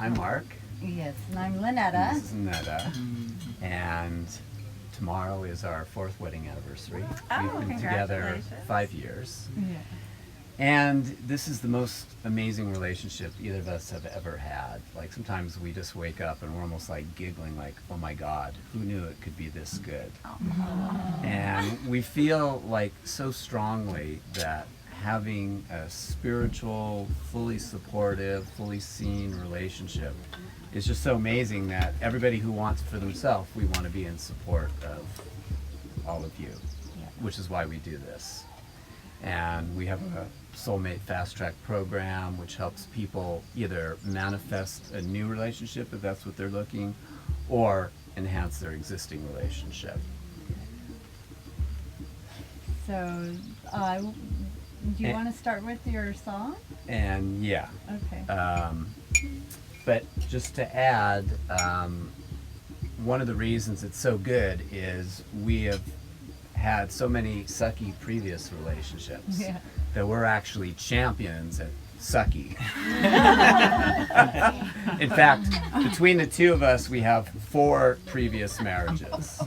I'm Mark. Yes, and I'm Lynetta. This is Lynetta. And tomorrow is our 4th wedding anniversary. Oh, We've been together congratulations. 5 years. Yeah. And this is the most amazing relationship either of us have ever had. Like sometimes we just wake up and we're almost like giggling like, oh my God, who knew it could be this good? And we feel like so strongly that having a spiritual, fully supportive, fully seen relationship is just so amazing that everybody who wants for themselves, we want to be in support of all of you, which is why we do this. And we have a Soulmate Fast Track program which helps people either manifest a new relationship if that's what they're looking, or enhance their existing relationship. So, do you want to start with your song? And yeah. Okay. But just to add, one of the reasons it's so good is we have had so many sucky previous relationships that we're actually champions at sucky. In fact, between the two of us, we have 4 previous marriages.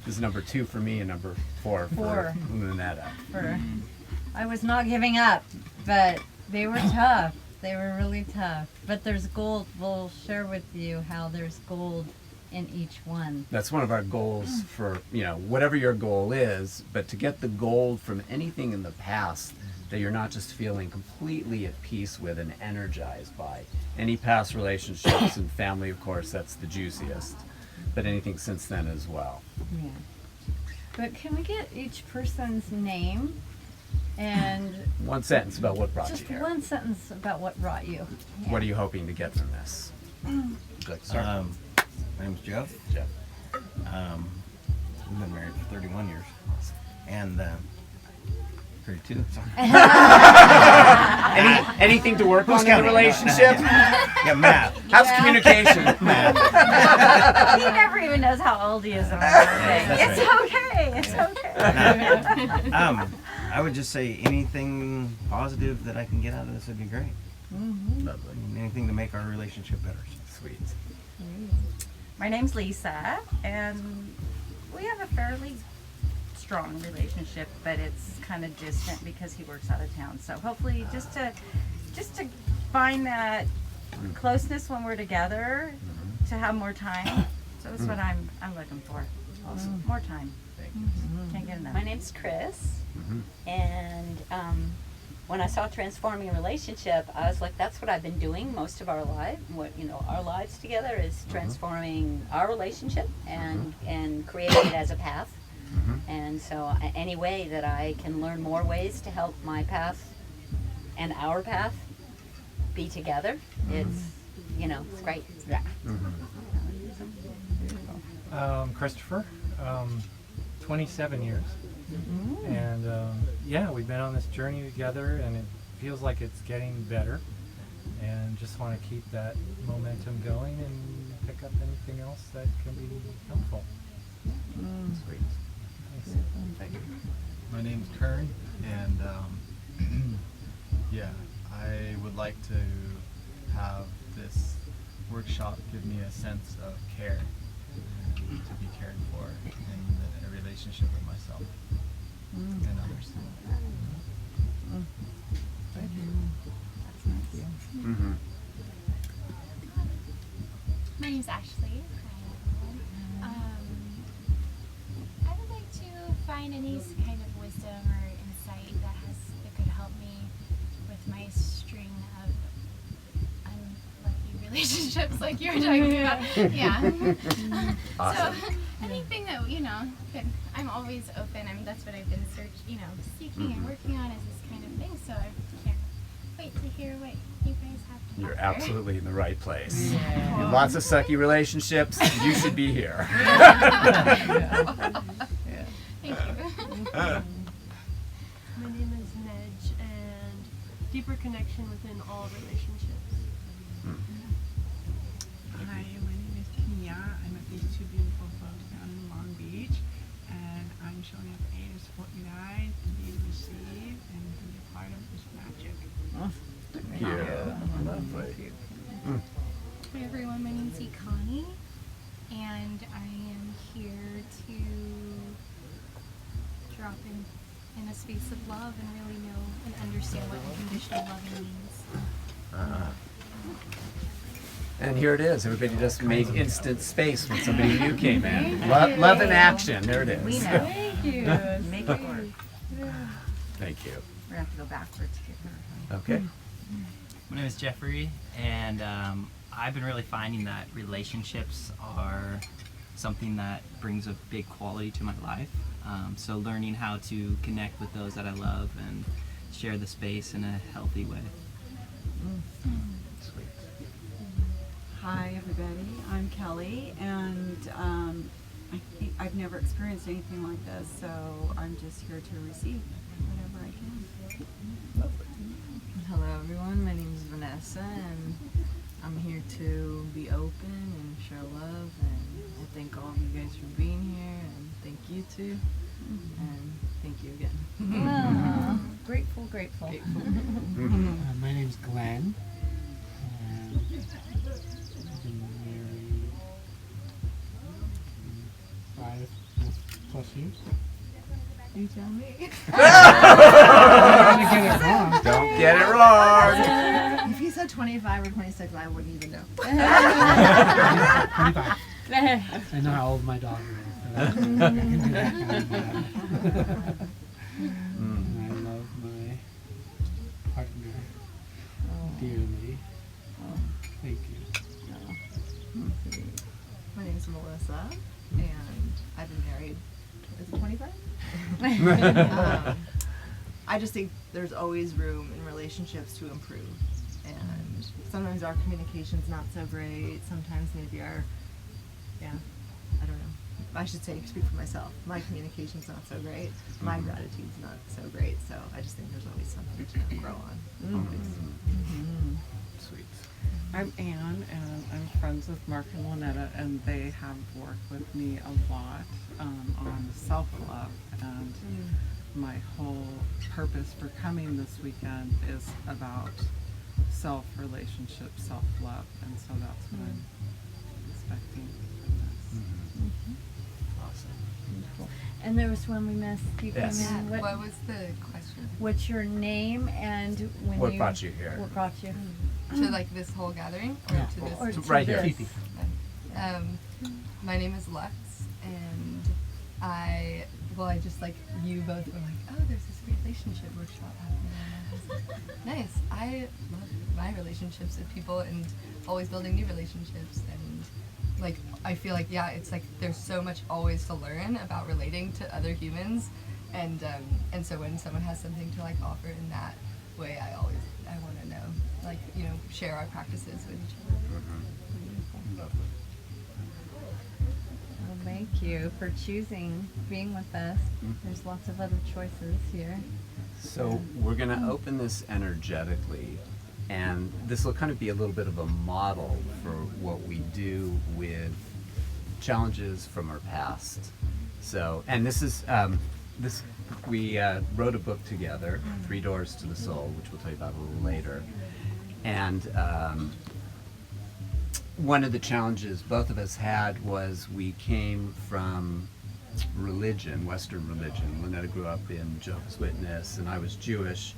This is number 2 for me and number 4 for Lynetta. I was not giving up, but they were tough. They were really tough. But there's gold. We'll share with you how there's gold in each one. That's one of our goals for, whatever your goal is, but to get the gold from anything in the past that you're not just feeling completely at peace with and energized by. Any past relationships and family, of course, that's the juiciest, but anything since then as well. Yeah. But can we get each person's name and One sentence about what brought you just here. one sentence about what brought you? What are you hoping to get from this? Would you like to start? My name's Jeff. Jeff. We've been married for 31 years. And 32, sorry. Anything to work on in the relationship? Yeah, math. How's communication? He never even knows how old he is on birthday. That's It's okay. It's okay. I would just say anything positive that I can get out of this would be great. Lovely. Anything to make our relationship better. Sweet. My name's Lisa, and we have a fairly strong relationship, but it's kind of distant because he works out of town. So hopefully, just to find that closeness when we're together, to have more time. So that's what I'm looking for. Awesome. More time. Thank you. Can't get enough. My name's Chris, and when I saw Transforming a Relationship, I was like, that's what I've been doing most of our life. Our lives together is transforming our relationship and creating it as a path. And so any way that I can learn more ways to help my path and our path be together, it's great. Yeah. Christopher, 27 years. And we've been on this journey together, and it feels like it's getting better. And just want to keep that momentum going and pick up anything else that can be helpful. Sweet. Thanks. Thank you. My name's Kern, and I would like to have this workshop give me a sense of care, and to be cared for in a relationship with myself and others. Thank you. My name's Ashley. I would like to find any kind of wisdom or insight that could help me with my string of unlucky relationships, like you were talking about. Yeah. Awesome. So anything that I'm always open. That's what I've been seeking and working on is this kind of thing. So I can't wait to hear what you guys have to You're offer. absolutely in the right place. Lots of sucky relationships. You should be here. Thank you. My name is Nedge, and deeper connection within all relationships. Hi, my name is Kia. I met these 2 beautiful folks down in Long Beach, and I'm showing up A to support you guys and be received and be a part of this magic. Thank you. Lovely. Hi everyone, my name is Ikani, and I am here to drop in a space of love and really know and understand what unconditional loving means. And here it is. Everybody just made instant space when somebody new came in. Love in action. There it We is. know. Thank you. Make it work. Thank you. We're gonna have to go backwards to get her. Okay. My name is Jeffrey, and I've been really finding that relationships are something that brings a big quality to my life. So learning how to connect with those that I love and share the space in a healthy way. Sweet. Hi everybody, I'm Kelly, and I've never experienced anything like this, so I'm just here to receive whatever I can. Lovely. Hello everyone, my name is Vanessa, and I'm here to be open and share love, and I thank all of you guys for being here, and thank you too, and thank you again. Aw, grateful, grateful. My name's Glenn, and I've been married 5+ years. You tell me. Don't get it wrong. If he said 25 or 26, I wouldn't even know. 25. I know how old my daughter is. So I can do that kind of math. And I love my partner dearly. Thank you. My name is Melissa, and I've been married, is it 25? I just think there's always room in relationships to improve, and sometimes our communication's not so great, sometimes maybe our, I don't know. I should say, speak for myself. My communication's not so great. My gratitude's not so great, so I just think there's always something to grow on. Always. Sweet. I'm Anne, and I'm friends with Mark and Lynetta, and they have worked with me a lot on self-love, and my whole purpose for coming this weekend is about self-relationship, self-love, and so that's what I'm expecting from this. Awesome. And there was one we missed. You came Yes. in. What was the question? What's your name and when What brought you here? What brought you? To like this whole gathering, or to this? Or To to right here. this? My name is Lex, and I just like you both were like, oh, there's this relationship workshop happening. And I was like, nice. I love my relationships with people and always building new relationships, and like I feel like it's like there's so much always to learn about relating to other humans, and so when someone has something to like offer in that way, I want to know, like, share our practices with each other. Lovely. Well, thank you for choosing being with us. There's lots of other choices here. So we're going to open this energetically, and this will kind of be a little bit of a model for what we do with challenges from our past. So, and this is we wrote a book together, 3 Doors to the Soul, which we'll tell you about a little later. And one of the challenges both of us had was we came from religion, Western religion. Lynetta grew up in Jehovah's Witness, and I was Jewish,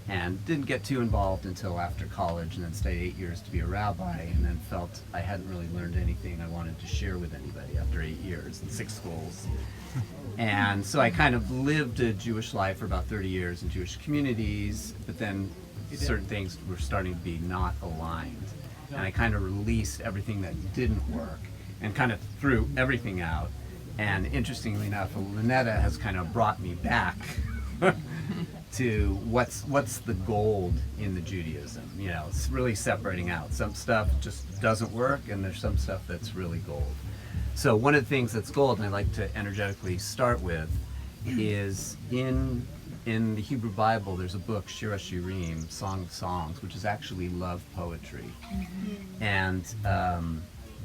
and didn't get too involved until after college, and then stayed 8 years to be a rabbi, and then felt I hadn't really learned anything I wanted to share with anybody after 8 years in 6 schools. And so I kind of lived a Jewish life for about 30 years in Jewish communities, but then certain things were starting to be not aligned. And I kind of released everything that didn't work and kind of threw everything out. And interestingly enough, Lynetta has kind of brought me back to what's the gold in the Judaism. It's really separating out. Some stuff just doesn't work, and there's some stuff that's really gold. So one of the things that's gold, and I like to energetically start with, is in the Hebrew Bible, there's a book, Shir HaShirim, Song of Songs, which is actually love poetry. And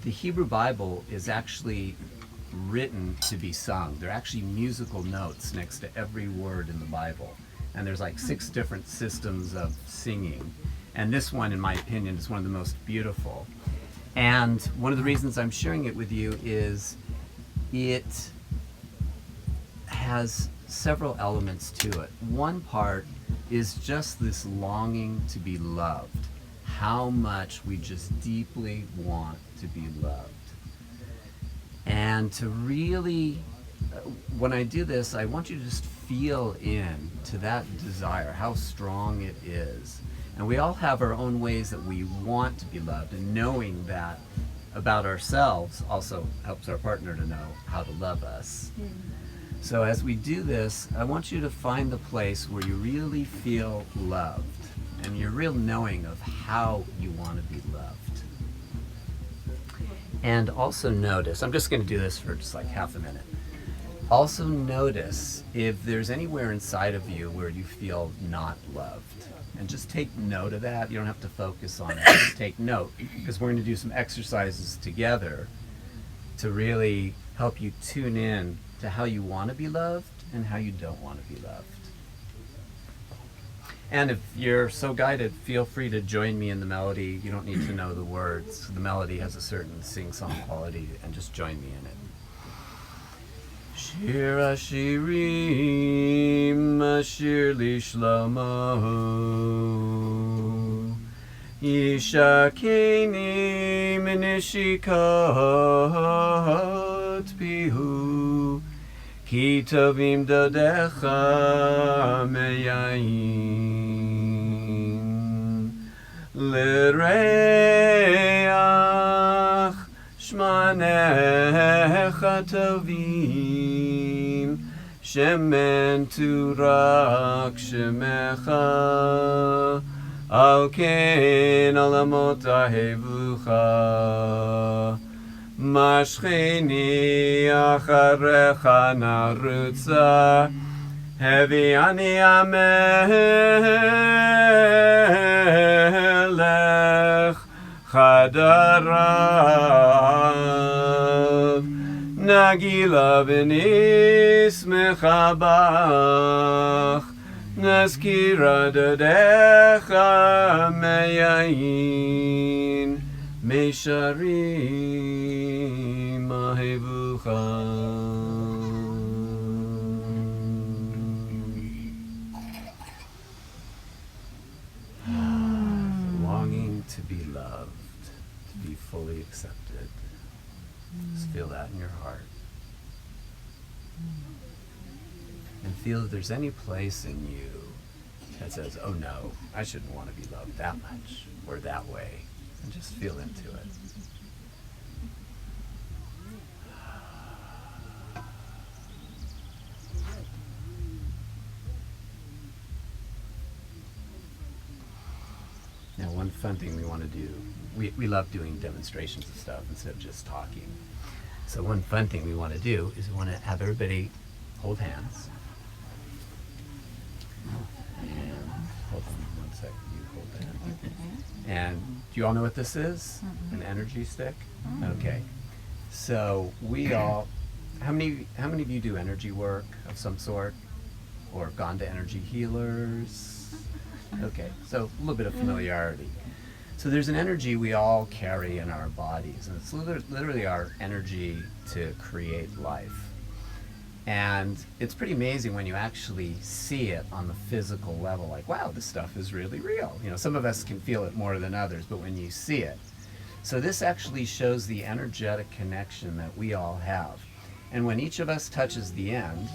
the Hebrew Bible is actually written to be sung. There are actually musical notes next to every word in the Bible. And there's like 6 different systems of singing. And this one, in my opinion, is one of the most beautiful. And one of the reasons I'm sharing it with you is it has several elements to it. One part is just this longing to be loved. How much we just deeply want to be loved. And to really, when I do this, I want you to just feel in to that desire, how strong it is. And we all have our own ways that we want to be loved, and knowing that about ourselves also helps our partner to know how to love us. So as we do this, I want you to find the place where you really feel loved and your real knowing of how you want to be loved. And also notice, I'm just going to do this for just like half a minute. Also notice if there's anywhere inside of you where you feel not loved. And just take note of that. You don't have to focus on it. Just take note, because we're going to do some exercises together to really help you tune in to how you want to be loved and how you don't want to be loved. And if you're so guided, feel free to join me in the melody. You don't need to know the words. The melody has a certain sing-song quality, and just join me in it. Shir Hashirim Ashir Lishlomo Yishakeni Minishikot Pihu Ki Tovim Dodecha Meyayin L'Reach Shmanecha Tovim Shemen Turak Shemecha Al Ken Alamot Ahevucha Mashchini Acharecha Narutza Heviani Amelech Chadarav Nagila V'nis Mechabach Naskira Dodecha Meyayin Mesharim Ahevucha. Longing to be loved, to be fully accepted. Just feel that in your heart. And feel if there's any place in you that says, oh no, I shouldn't want to be loved that much or that way. And just feel into it. Now, one fun thing we want to do, we love doing demonstrations of stuff instead of just talking. So one fun thing we want to do is we want to have everybody hold hands. And hold on one second, you hold that. And do you all know what this is? An energy stick? Okay. So we all, how many of you do energy work of some sort? Or have gone to energy healers? Okay, so a little bit of familiarity. So there's an energy we all carry in our bodies, and it's literally our energy to create life. And it's pretty amazing when you actually see it on the physical level, like, wow, this stuff is really real. You know, some of us can feel it more than others, but when you see it. So this actually shows the energetic connection that we all have. And when each of us touches the end,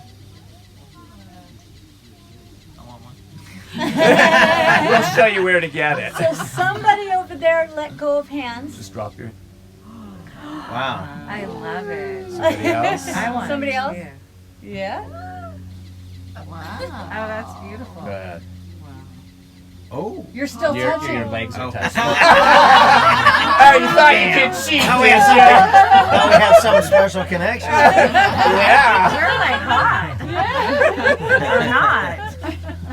we'll show you where to get it. So somebody over there let go of hands. Just drop your... Wow. I love it. Somebody else? I want Somebody it, else? too. Yeah. Wow. Oh, that's beautiful. Go ahead. Oh. You're still touching. Your legs are Oh. touching. Oh, you thought you could cheat, Now did we you? have some special connection. Yeah. You're like hot. Or not.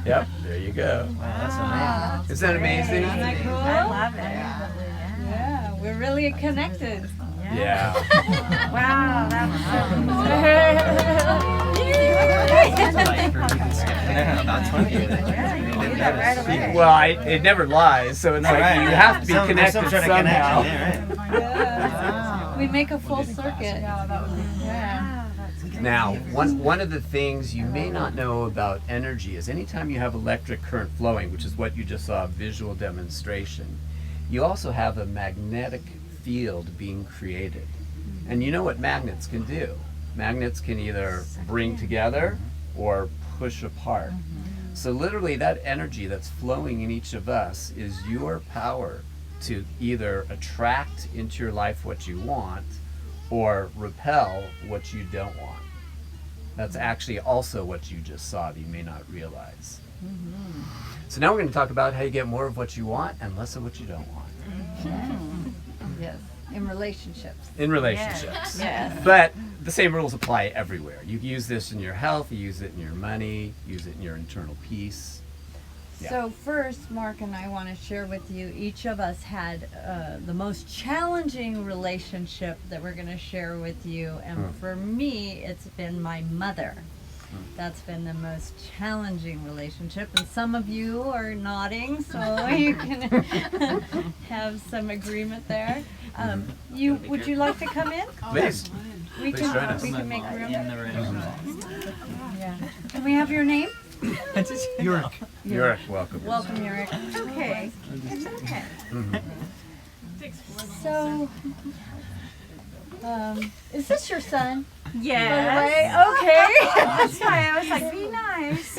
Yep, there you go. Wow, that's amazing. Isn't that amazing? Isn't that cool? I love it. Yeah, we're really connected. Yeah. Wow, that was so cool. Yeah. About 20 years. Yeah, you can do that right away. Well, it never lies, so it's like Right. you have to be There's connected some sort of somehow. connection, yeah, right. We make a full circuit. Yeah, that would be. Yeah. Now, one of the things you may not know about energy is anytime you have electric current flowing, which is what you just saw, a visual demonstration, you also have a magnetic field being created. And you know what magnets can do. Magnets can either bring together or push apart. So literally that energy that's flowing in each of us is your power to either attract into your life what you want or repel what you don't want. That's actually also what you just saw that you may not realize. So now we're going to talk about how you get more of what you want and less of what you don't want. Yes. In relationships. In relationships. Yes. But the same rules apply everywhere. You use this in your health, you use it in your money, use it in your internal peace. Yeah. So first, Mark and I want to share with you, each of us had the most challenging relationship that we're going to share with you. And for me, it's been my mother. That's been the most challenging relationship. And some of you are nodding, so you can have some agreement there. Would you like to come in? Please. We Please join us. can make room. In the room. Yeah. Can we have your name? Yorick. Yorick, welcome. Welcome, Yorick. Okay. It's okay. So, is this your son? Yes. Okay. That's why I was like, be nice.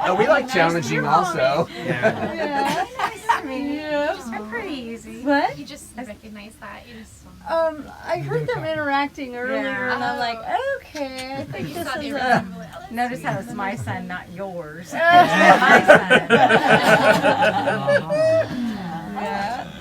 Oh, we like challenging also. Yeah. Nice to meet you. Yeah. They're pretty easy. What? You just recognize that. You just. I heard them interacting earlier, Yeah. and I'm like, okay, I think You this thought is they were a. Notice how it's my son, not yours. Yeah. My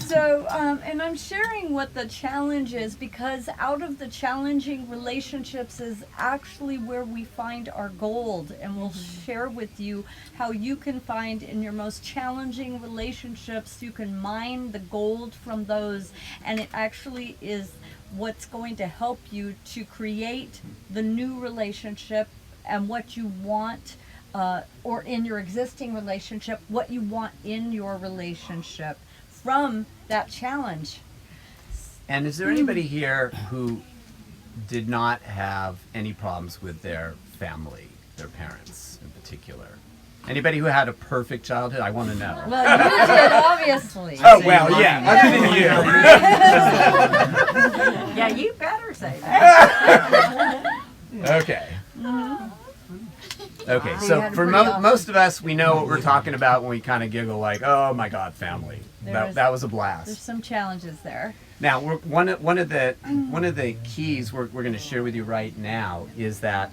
So, and I'm sharing what the challenge is because out of the challenging relationships is actually where we find our gold. And we'll share with you how you can find in your most challenging relationships, you can mine the gold from those. And it actually is what's going to help you to create the new relationship and what you want. Or in your existing relationship, what you want in your relationship from that challenge. And is there anybody here who did not have any problems with their family, their parents in particular? Anybody who had a perfect childhood? I want to know. Well, you did, obviously. Oh, well, yeah, other than you. Yeah, you better say that. Okay. Okay, So you so had a for pretty awesome- most of us, we know what we're talking about when we kind of giggle like, oh my God, family. That was a There's blast. some challenges there. Now, one of the keys we're going to share with you right now is that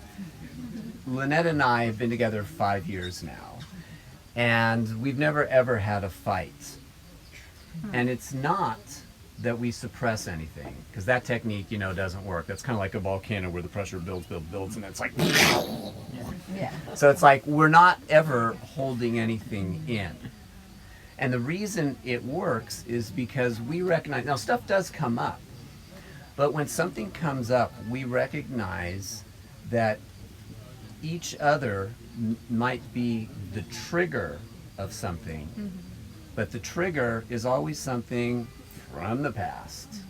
Lynetta and I have been together 5 years now, and we've never ever had a fight. And it's not that we suppress anything, because that technique, doesn't work. That's kind of like a volcano where the pressure builds, and it's like... Yeah. So it's like we're not ever holding anything in. And the reason it works is because we recognize, now stuff does come up, but when something comes up, we recognize that each other might be the trigger of something, but the trigger is always something from the past.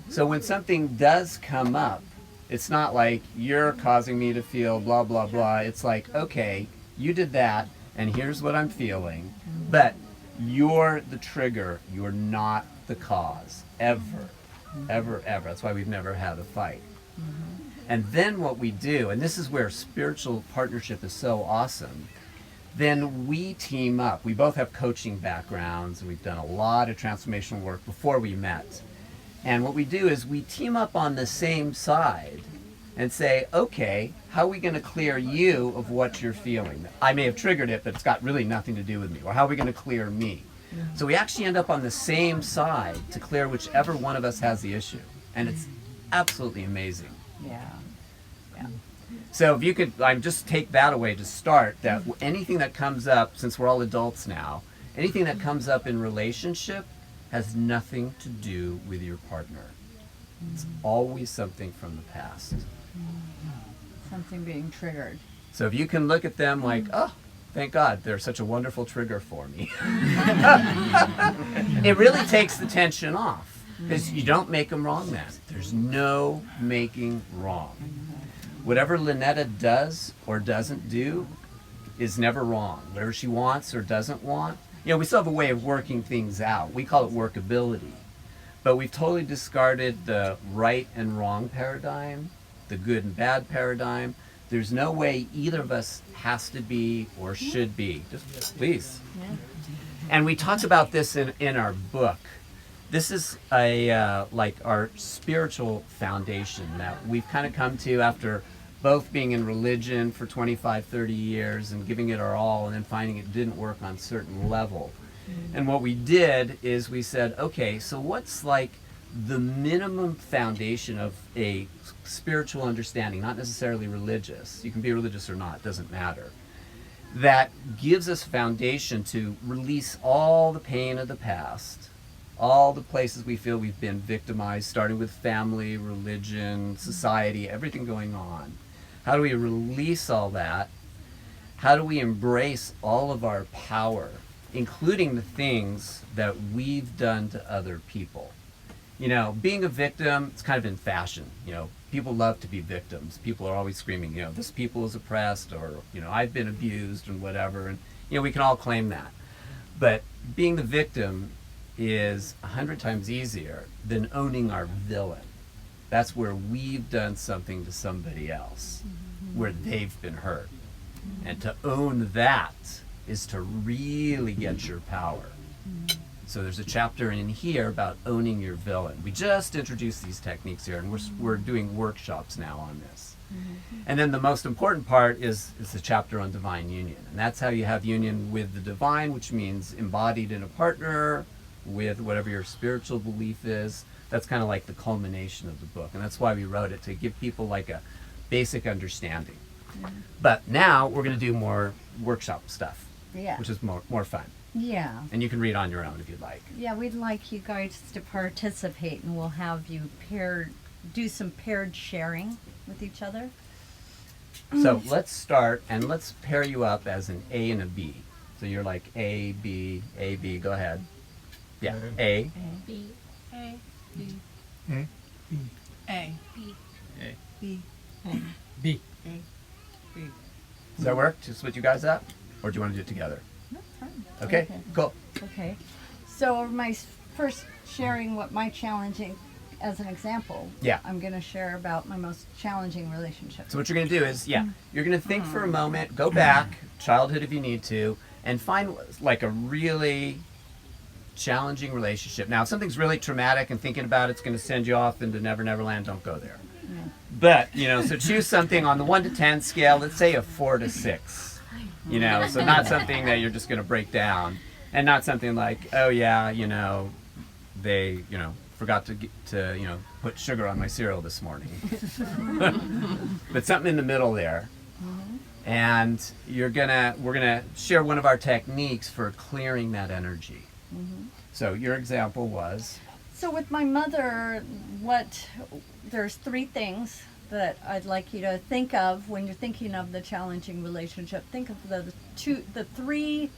So when something does come up, it's not like you're causing me to feel blah, blah, blah. It's like, okay, you did that, and here's what I'm feeling, but you're the trigger. You're not the cause, ever, ever, ever. That's why we've never had a fight. And then what we do, and this is where spiritual partnership is so awesome, then we team up. We both have coaching backgrounds, and we've done a lot of transformational work before we met. And what we do is we team up on the same side and say, okay, how are we going to clear you of what you're feeling? I may have triggered it, but it's got really nothing to do with me. Or how are we going to clear me? So we actually end up on the same side to clear whichever one of us has the issue. And it's absolutely amazing. Yeah. So if you could just take that away to start, that anything that comes up, since we're all adults now, anything that comes up in relationship has nothing to do with your partner. It's always something from the past. Something being triggered. So if you can look at them like, oh, thank God, they're such a wonderful trigger for me. It really takes the tension off, because you don't make them wrong then. There's no making wrong. Whatever Lynetta does or doesn't do is never wrong. Whatever she wants or doesn't want, we still have a way of working things out. We call it workability. But we've totally discarded the right and wrong paradigm, the good and bad paradigm. There's no way either of us has to be or should be. Just please. Yeah. And we talk about this in our book. This is like our spiritual foundation that we've kind of come to after both being in religion for 25, 30 years and giving it our all, and then finding it didn't work on a certain level. And what we did is we said, okay, so what's like the minimum foundation of a spiritual understanding, not necessarily religious. You can be religious or not, doesn't matter. That gives us foundation to release all the pain of the past, all the places we feel we've been victimized, starting with family, religion, society, everything going on. How do we release all that? How do we embrace all of our power, including the things that we've done to other people? Being a victim, it's kind of in fashion. People love to be victims. People are always screaming, this people is oppressed, or, I've been abused and whatever. And, we can all claim that. But being the victim is 100 times easier than owning our villain. That's where we've done something to somebody else, where they've been hurt. And to own that is to really get your power. So there's a chapter in here about owning your villain. We just introduced these techniques here, and we're doing workshops now on this. And then the most important part is the chapter on divine union. And that's how you have union with the divine, which means embodied in a partner, with whatever your spiritual belief is. That's kind of like the culmination of the book. And that's why we wrote it, to give people like a basic understanding. But now we're going to do more workshop stuff, which is more fun. Yeah. And you can read on your own if you'd like. Yeah, we'd like you guys to participate, and we'll have you do some paired sharing with each other. So let's start, and let's pair you up as an A and a B. So you're like A, B, go ahead. Yeah, A. B. A. B. A. B. A. B. A. B. B. A. B. Does that work to split you guys up? Or do you want to do it together? That's fine. Okay, cool. Okay. So first sharing what my challenging, as an example, I'm going to share about my most challenging relationship. So what you're going to do is, you're going to think for a moment, go back, childhood if you need to, and find like a really challenging relationship. Now, if something's really traumatic and thinking about it's going to send you off into Never Never Land, don't go there. But, so choose something on the 1 to 10 scale, let's say a 4 to 6. So not something that you're just going to break down, and not something like, oh yeah, they, forgot to put sugar on my cereal this morning. But something in the middle there. And we're gonna share one of our techniques for clearing that energy. So your example was? So with my mother, there's 3 things that I'd like you to think of when you're thinking of the challenging relationship. Think of the 3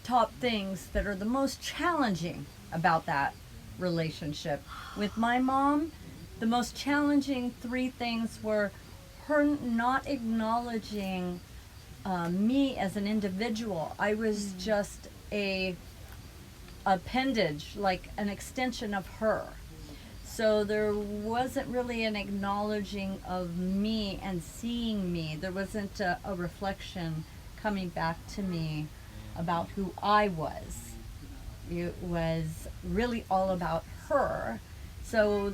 top things that are the most challenging about that relationship. With my mom, the most challenging 3 things were her not acknowledging me as an individual. I was just a appendage, like an extension of her. So there wasn't really an acknowledging of me and seeing me. There wasn't a reflection coming back to me about who I was. It was really all about her. So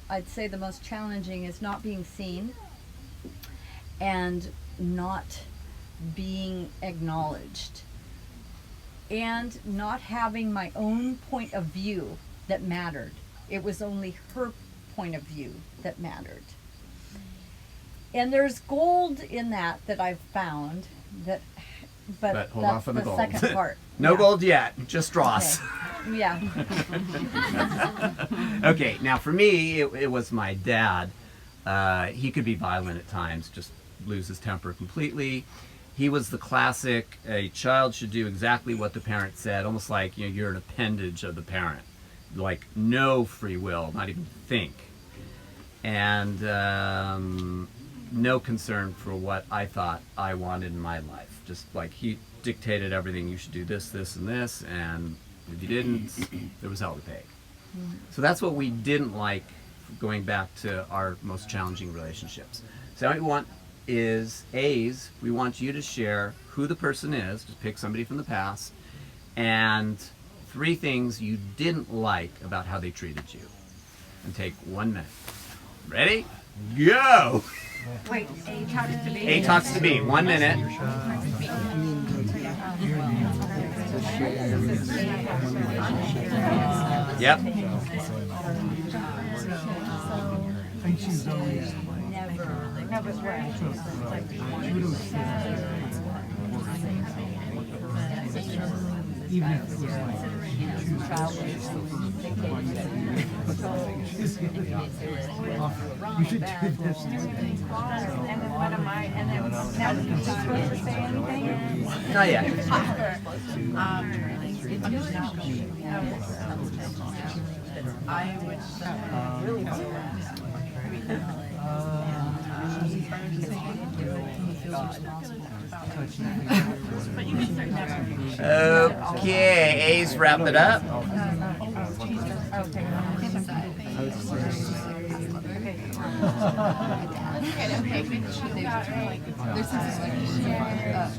I'd say the most challenging is not being seen and not being acknowledged, and not having my own point of view that mattered. It was only her point of view that mattered. And there's gold in that I've found, but hold off on the gold. Second part. No gold yet, just dross. Okay. Yeah. Okay, now for me, it was my dad. He could be violent at times, just lose his temper completely. He was the classic, a child should do exactly what the parent said, almost like you're an appendage of the parent. Like no free will, not even think. And no concern for what I thought I wanted in my life. Just like he dictated everything, you should do this, this, and this, and if you didn't, there was hell to pay. So that's what we didn't like going back to our most challenging relationships. So what we want is A's, we want you to share who the person is, just pick somebody from the past, and 3 things you didn't like about how they treated you. And take 1 minute. Ready? Go! Wait, A talks to B? A talks to B, 1 minute. Yep. Even if it was like you should do this. And then what am I? And then now you're supposed to say anything? Not yet. I would really Okay, A's wrap it up.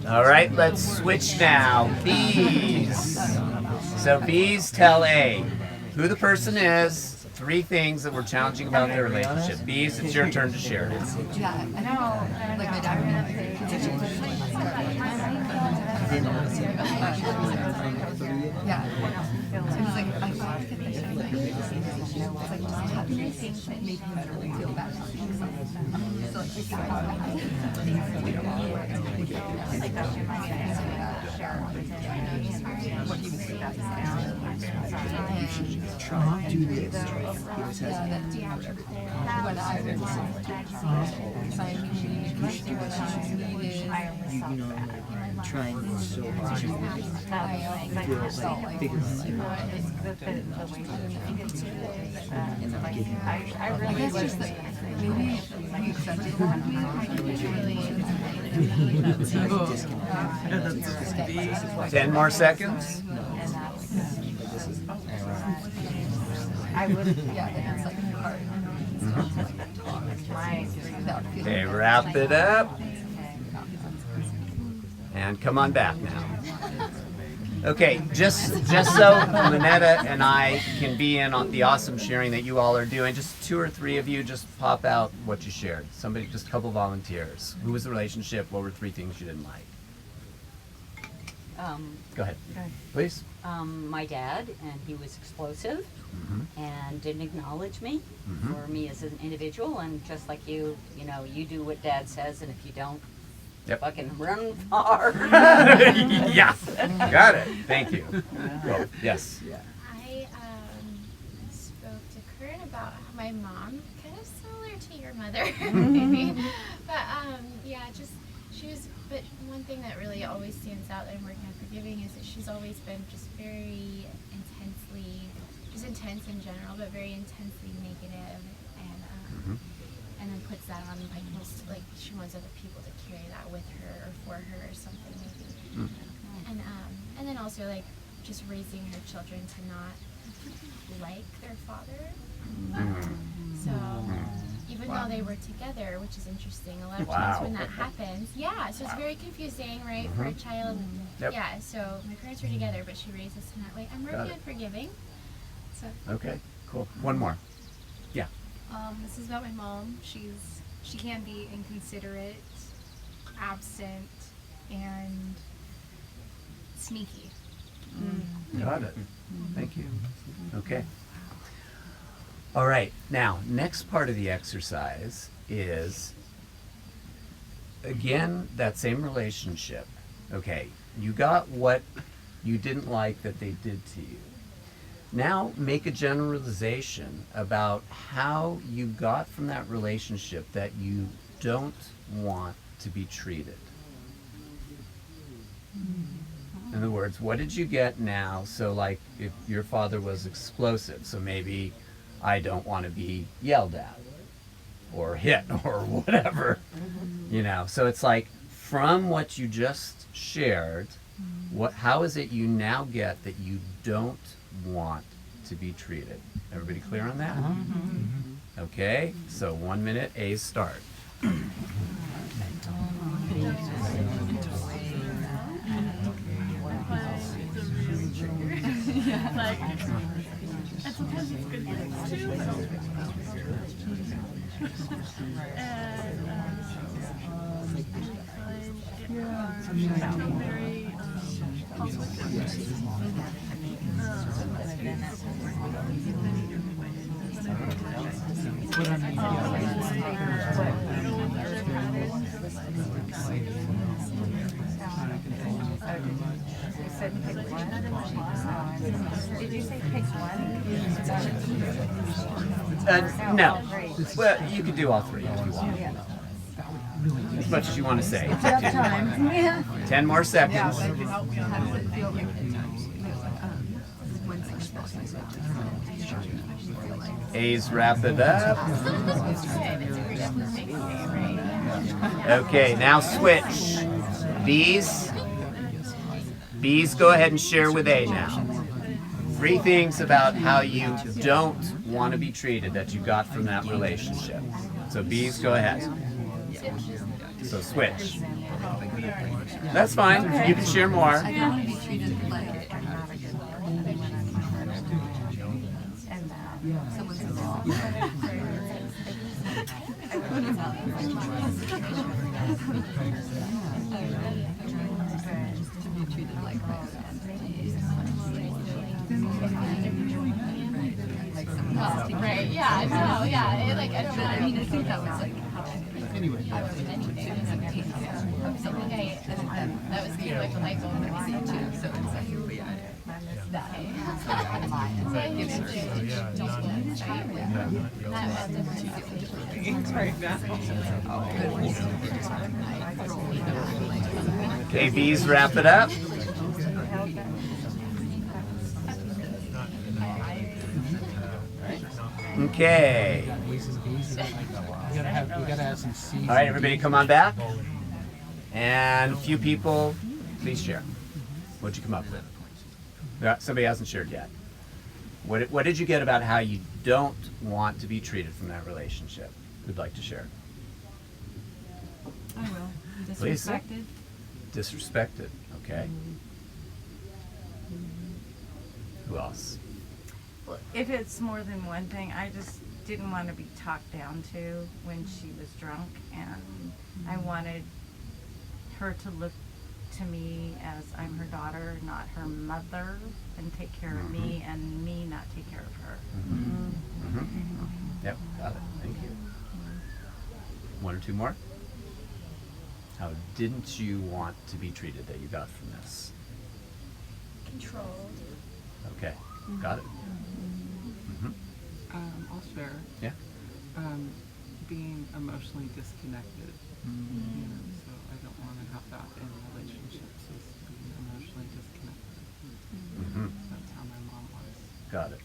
All right, let's switch now. B's. So B's tell A who the person is, 3 things that were challenging about their relationship. B's, it's your turn to share. Yeah, I know. Like my dad yeah. So he's like, I thought that they should like, it's like just having things that make him feel bad. So like, we got like that's your mind. Share what he was like. Try to do this. When I was signing trying so hard to feel like figure my life I really wish that maybe he accepted that. 10 more seconds. I would, yeah, that's like hard. Okay, wrap it up. And come on back now. Okay, just so Lynetta and I can be in on the awesome sharing that you all are doing, just 2 or 3 of you just pop out what you shared. Somebody, just a couple volunteers. Who was the relationship? What were 3 things you didn't like? Go ahead, please. My dad, and he was explosive and didn't acknowledge me or me as an individual. And just like you know, you do what dad says, and if you don't, fucking run far. Yeah, got it. Thank you. Well, yes. I spoke to Kern about my mom, kind of similar to your mother, maybe. But yeah, just she was. But one thing that really always stands out that I'm working on forgiving is that she's always been just very intensely, just intense in general, but very intensely negative, and then puts that on like most, like she wants other people to carry that with her or for her or something maybe. And then also like just raising her children to not like their father. So even though they were together, which is interesting, a lot of times when that happens, so it's very confusing, right, for a child. Yeah, so my parents were together, but she raised us in that way. I'm working on forgiving. So. Okay, cool. One more. Yeah. This is about my mom. She can be inconsiderate, absent, and sneaky. Got it. Thank you. Okay. All right. Now, next part of the exercise is, again, that same relationship. Okay. You got what you didn't like that they did to you. Now make a generalization about how you got from that relationship that you don't want to be treated. In other words, what did you get now? So like if your father was explosive, so maybe I don't want to be yelled at or hit or whatever, you know. So it's like from what you just shared, how is it you now get that you don't want to be treated? Everybody clear on that? Okay, so 1 minute, A's start. Like, and sometimes it's good things too. And very You said pick one? Did you say pick one? No. Well, you can do all three if you want. As much as you want to say. It's up to you. Yeah. 10 more seconds. A's wrap it up. Okay, now switch. B's. B's, go ahead and share with A now. 3 things about how you don't want to be treated that you got from that relationship. So B's, go ahead. So switch. That's fine. You can share more. I don't want to be treated like someone's involved. To be treated like my Right, yeah, no, yeah. It, like, I don't know. I mean, I think that was like how Anyway. I was anything. Something that was kind of like the light bulb that we see too. So it's like, yeah. That. Okay, B's, wrap it up. Okay. We gotta have some seeds. All right, everybody come on back. And a few people, please share. What'd you come up with? Somebody hasn't shared yet. What did you get about how you don't want to be treated from that relationship? Who'd like to share? I will. Please. Disrespected. Disrespected, okay. Who else? Well, if it's more than one thing, I just didn't want to be talked down to when she was drunk, and I wanted her to look to me as I'm her daughter, not her mother, and take care of me, and me not take care of her. Yep, got it. Thank you. 1 or 2 more? How didn't you want to be treated that you got from this? Controlled. Okay, got it. I'll share. Yeah. Being emotionally disconnected. You know, so I don't want to have that in relationships, is being emotionally disconnected. That's how my mom was. Got it.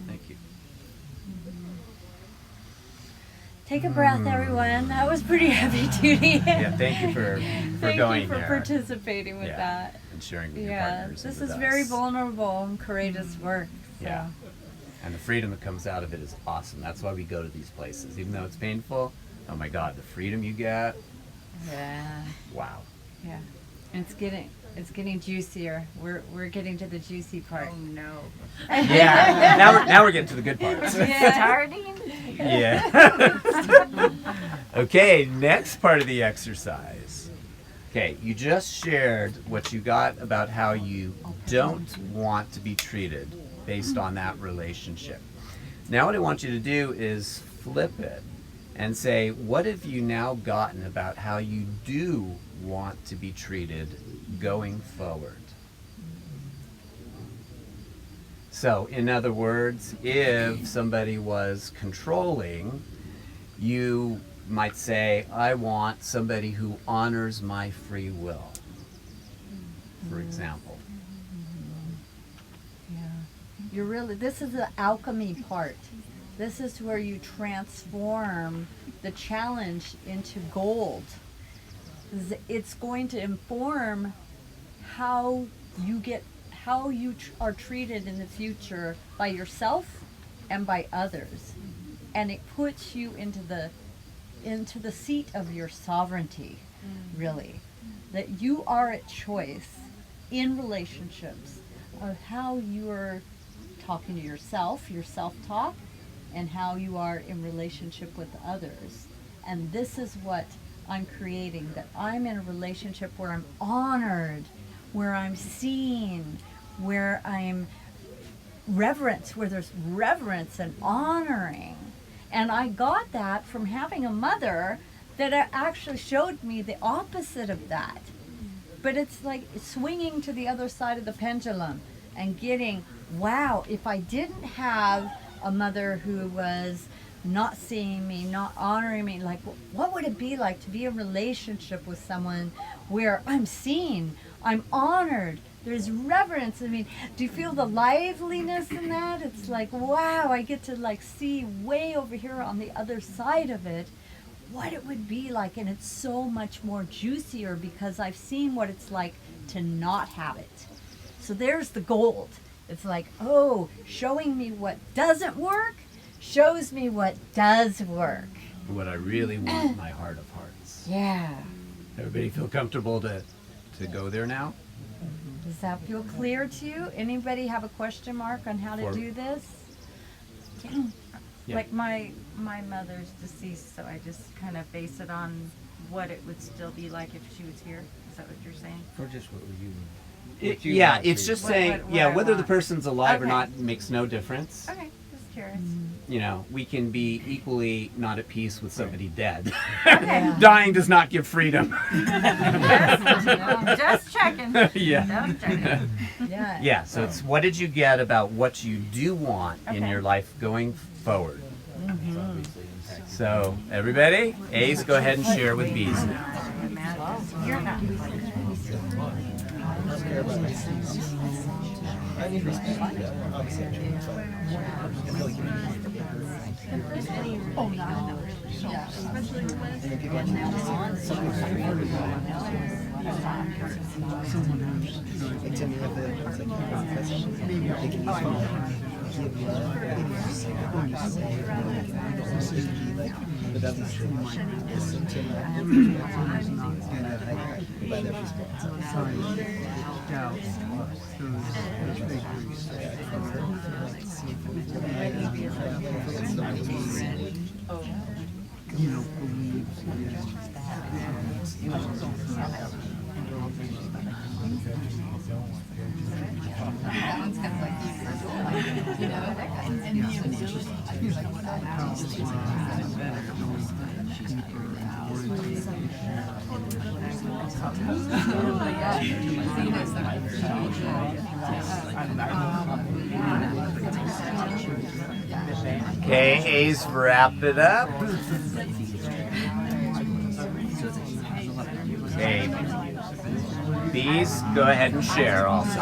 Thank you. Take a breath, everyone. That was pretty heavy duty. Yeah, thank you for Thank going you for there. participating with that. And sharing with your Yeah, partners. this and is with very us. vulnerable and courageous work. So. Yeah. And the freedom that comes out of it is awesome. That's why we go to these places. Even though it's painful, oh my God, the freedom you get. Yeah. Wow. Yeah. And it's getting juicier. We're getting to the juicy part. Oh no. Yeah. now we're getting to the good parts. Starting? Yeah. Okay, next part of the exercise. Okay, you just shared what you got about how you don't want to be treated based on that relationship. Now what I want you to do is flip it and say, what have you now gotten about how you do want to be treated going forward? So, in other words, if somebody was controlling, you might say, I want somebody who honors my free will, for example. You're really, this is the alchemy part. This is where you transform the challenge into gold. It's going to inform how you are treated in the future by yourself and by others. And it puts you into the seat of your sovereignty, really. That you are at choice in relationships of how you are talking to yourself, your self-talk, and how you are in relationship with others. And this is what I'm creating, that I'm in a relationship where I'm honored, where I'm seen, where I'm reverence, where there's reverence and honoring. And I got that from having a mother that actually showed me the opposite of that. But it's like swinging to the other side of the pendulum and getting, wow, if I didn't have a mother who was not seeing me, not honoring me, like what would it be like to be in a relationship with someone where I'm seen, I'm honored, there's reverence? I mean, do you feel the liveliness in that? It's like, wow, I get to like see way over here on the other side of it what it would be like, and it's so much more juicier because I've seen what it's like to not have it. So there's the gold. It's like, oh, showing me what doesn't work shows me what does work. What I really want in my heart of hearts. Yeah. Everybody feel comfortable to go there now? Does that feel clear to you? Anybody have a question mark on how to do this? Yeah. Like my mother's deceased, so I just kind of base it on what it would still be like if she was here. Is that what you're saying? Or just what you Yeah, it's just saying, what I whether the want. person's alive or Okay. not makes no difference. Okay, just curious. You know, we can be equally not at peace with somebody dead. Okay. Dying does not give freedom. Just checking. Yeah. Just checking. Yeah. Yeah, so it's what did you get about what you do want in Okay. your life going forward. So, everybody, A's, go ahead and share with B's now. You're not. Oh, no. Yeah, especially That one's kind of like you know, and the initials, I feel like what Okay, A's, wrap it up. Okay, B's, go ahead and share also.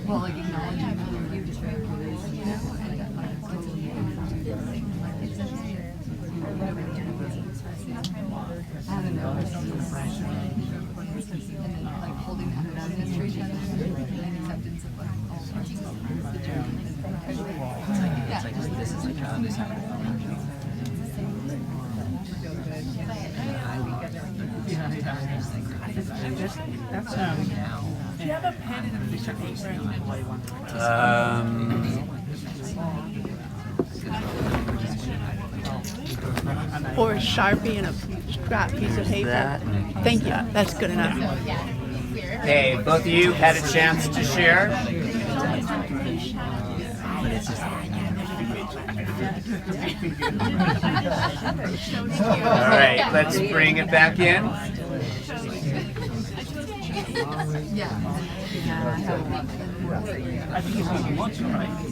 well, like acknowledging you just I don't know. And then like holding that business for each other and acceptance of like all parties. It's like this is like this That's do you have a pen and a piece of paper? Or a Sharpie and a scrap piece of paper. That. Thank you. That's good enough. Yeah, weird. Okay, both of you had a chance to share. All right, let's bring it back in.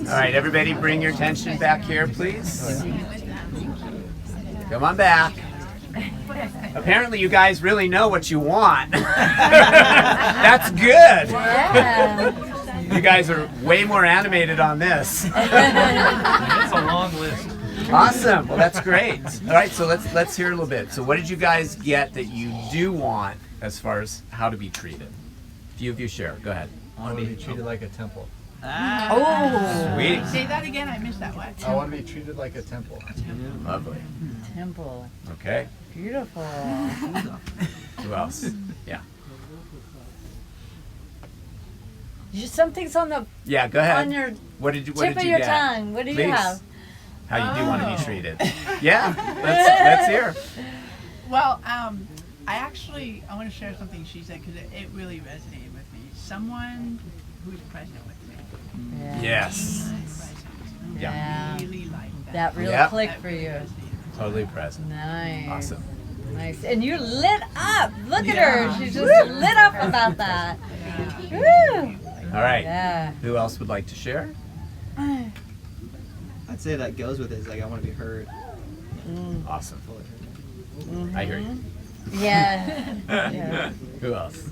All right, everybody bring your attention back here, please. Come on back. Apparently you guys really know what you want. That's good. Yeah. You guys are way more animated on this. It's a long list. Awesome. Well, that's great. All right, so let's hear a little bit. So what did you guys get that you do want as far as how to be treated? A few of you share. Go ahead. I want to be treated like a temple. Oh, sweet. Say that again. I missed that one. I want to be treated like a temple. Lovely. Temple. Okay. Beautiful. Who else? Yeah. Something's on the Yeah, go ahead. on your what did you tip of get? your tongue. What do you Please. have? How you do want to be treated? Yeah, let's hear. Well, I want to share something she said because it really resonated with me. Someone who's present with me. Yeah. Yes. Yeah. Really like that. That really Yep. clicked for you. Totally present. Nice. Awesome. Nice. And you lit up. Look at Yeah. her. She's just lit up about that. Woo. All right. Yeah. Who else would like to share? I'd say that goes with it. Is like I want to be heard. Awesome. Fully heard. I hear you. Yeah. Yeah. Who else?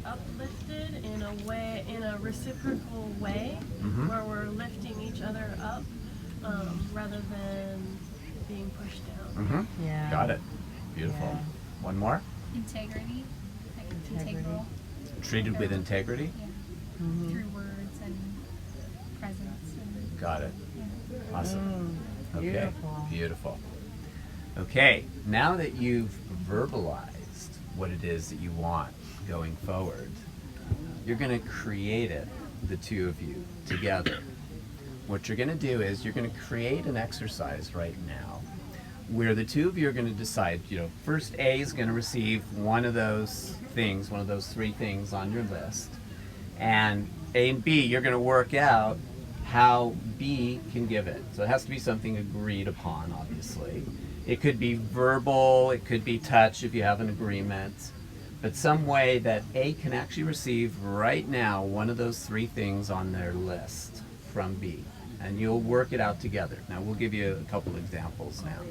Uplifted in a way, in a reciprocal way, Mhm. where we're lifting each other up rather than being pushed down. Mm-hmm. Yeah. Got it. Beautiful. Yeah. One more. Integrity. Like integral. Treated with integrity. Yeah. Mhm. Through words and presence. And, Got it. yeah. Awesome. Okay. Beautiful. Beautiful. Okay. Now that you've verbalized what it is that you want going forward, you're going to create it, the two of you, together. What you're going to do is you're going to create an exercise right now where the two of you are going to decide, first A is going to receive one of those things, one of those three things on your list. And A and B, you're going to work out how B can give it. So it has to be something agreed upon, obviously. It could be verbal, it could be touch if you have an agreement, but some way that A can actually receive right now one of those three things on their list from B. And you'll work it out together. Now we'll give you a couple examples now.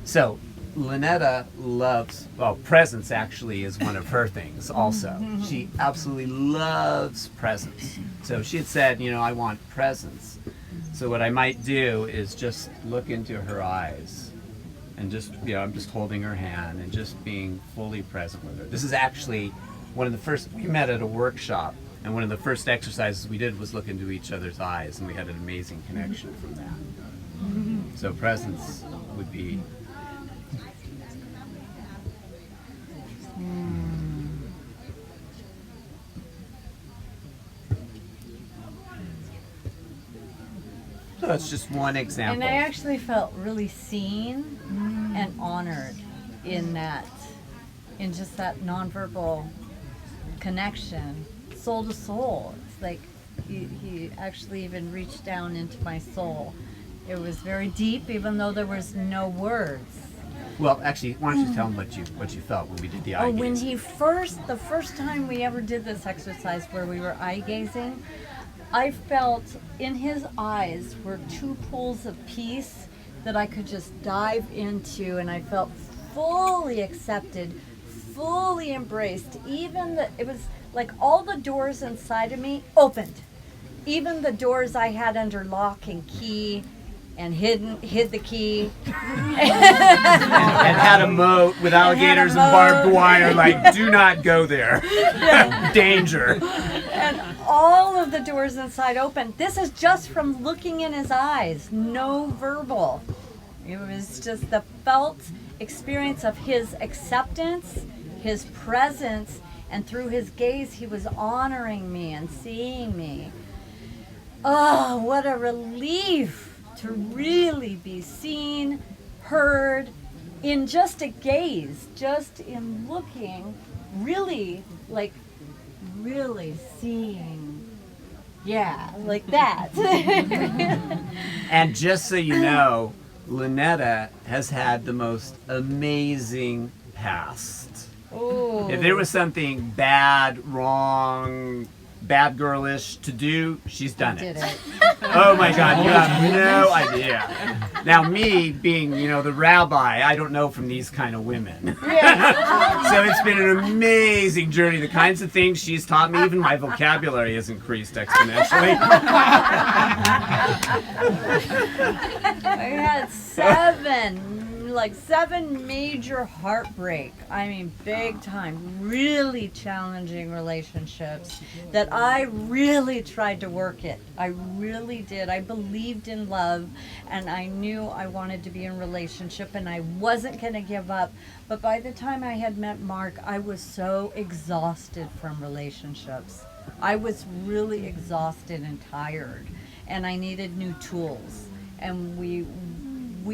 So Lynetta loves, presents actually is one of her things also. She absolutely loves presents. So she had said, I want presents. So what I might do is just look into her eyes and just, I'm just holding her hand and just being fully present with her. This is actually one of the first, we met at a workshop, and one of the first exercises we did was look into each other's eyes, and we had an amazing connection from that. So presence would be so that's just one example. And I actually felt really seen and honored in that, in just that nonverbal connection, soul to soul. It's like he actually even reached down into my soul. It was very deep, even though there was no words. Well, actually, why don't you tell them what you felt when we did the eye gazing? When the first time we ever did this exercise where we were eye gazing, I felt in his eyes were two pools of peace that I could just dive into, and I felt fully accepted, fully embraced. It was like all the doors inside of me opened. Even the doors I had under lock and key and hid the key. and had a moat with alligators and barbed wire, like, do not go there. Danger. And all of the doors inside open. This is just from looking in his eyes, no verbal. It was just the felt experience of his acceptance, his presence, and through his gaze he was honoring me and seeing me. Oh, what a relief to really be seen, heard, in just a gaze, just in looking, really, like, really seeing, yeah, like that. And just so you know, Lynetta has had the most amazing past. Oh. If there was something bad, wrong, bad girlish to do, she's done it. Oh my God, you have no idea. Now me being, the rabbi, I don't know from these kind of women. So it's been an amazing journey. The kinds of things she's taught me, even my vocabulary has increased exponentially. I had seven major heartbreak. I mean, big time, really challenging relationships that I really tried to work it. I really did. I believed in love, and I knew I wanted to be in a relationship, and I wasn't going to give up. But by the time I had met Mark, I was so exhausted from relationships. I was really exhausted and tired, and I needed new tools. And we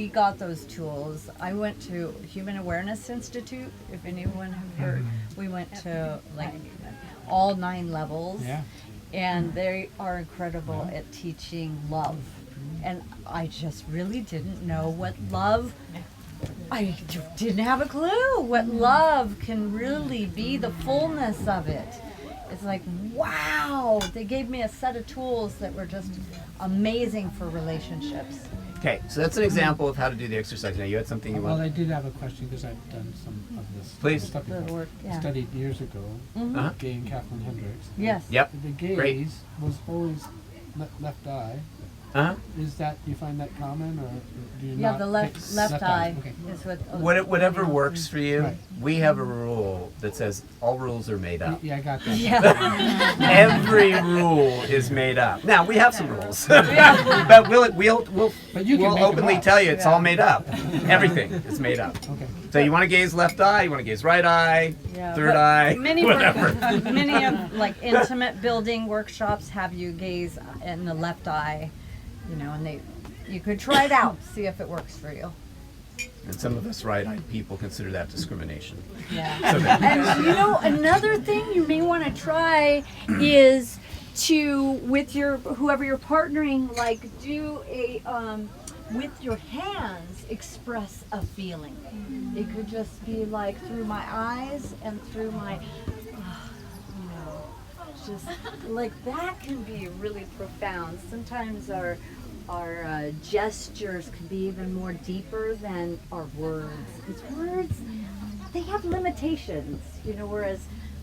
got those tools. I went to Human Awareness Institute, if anyone have heard. We went to like all 9 levels. Yeah. And they are incredible at teaching love. And I just really didn't know what love, I didn't have a clue what love can really be, the fullness of it. It's like, wow, they gave me a set of tools that were just amazing for relationships. Okay, so that's an example of how to do the exercise. Now you had something you Well, want. I did have a question because I've done some of this Please. stuff before. The work, yeah. Studied years ago, Uh-huh. Gay and Kathleen Hendricks. Yes. Yep. The gaze Great. was always left eye. Uh-huh. Is that, do you find that common, or do you Yeah, not? the left eye Okay. is what. Whatever works for you. Right. We have a rule that says all rules are made up. Yeah, I got that. Yeah. Every rule is made up. Now we have some rules, but we'll But you can make 'em openly up. tell you it's all made up. Everything is made up. Okay. So you want to gaze left eye, you want to gaze right eye, Yeah, third but eye, many whatever. many of like intimate building workshops have you gaze in the left eye, and you could try it out, see if it works for you. And some of us right-eyed people consider that discrimination. Yeah. So that- And another thing you may want to try is to, with whoever you're partnering, like do a with your hands express a feeling. It could just be like through my eyes and through my, just like that can be really profound. Sometimes our gestures can be even more deeper than our words. Because words, they have limitations, whereas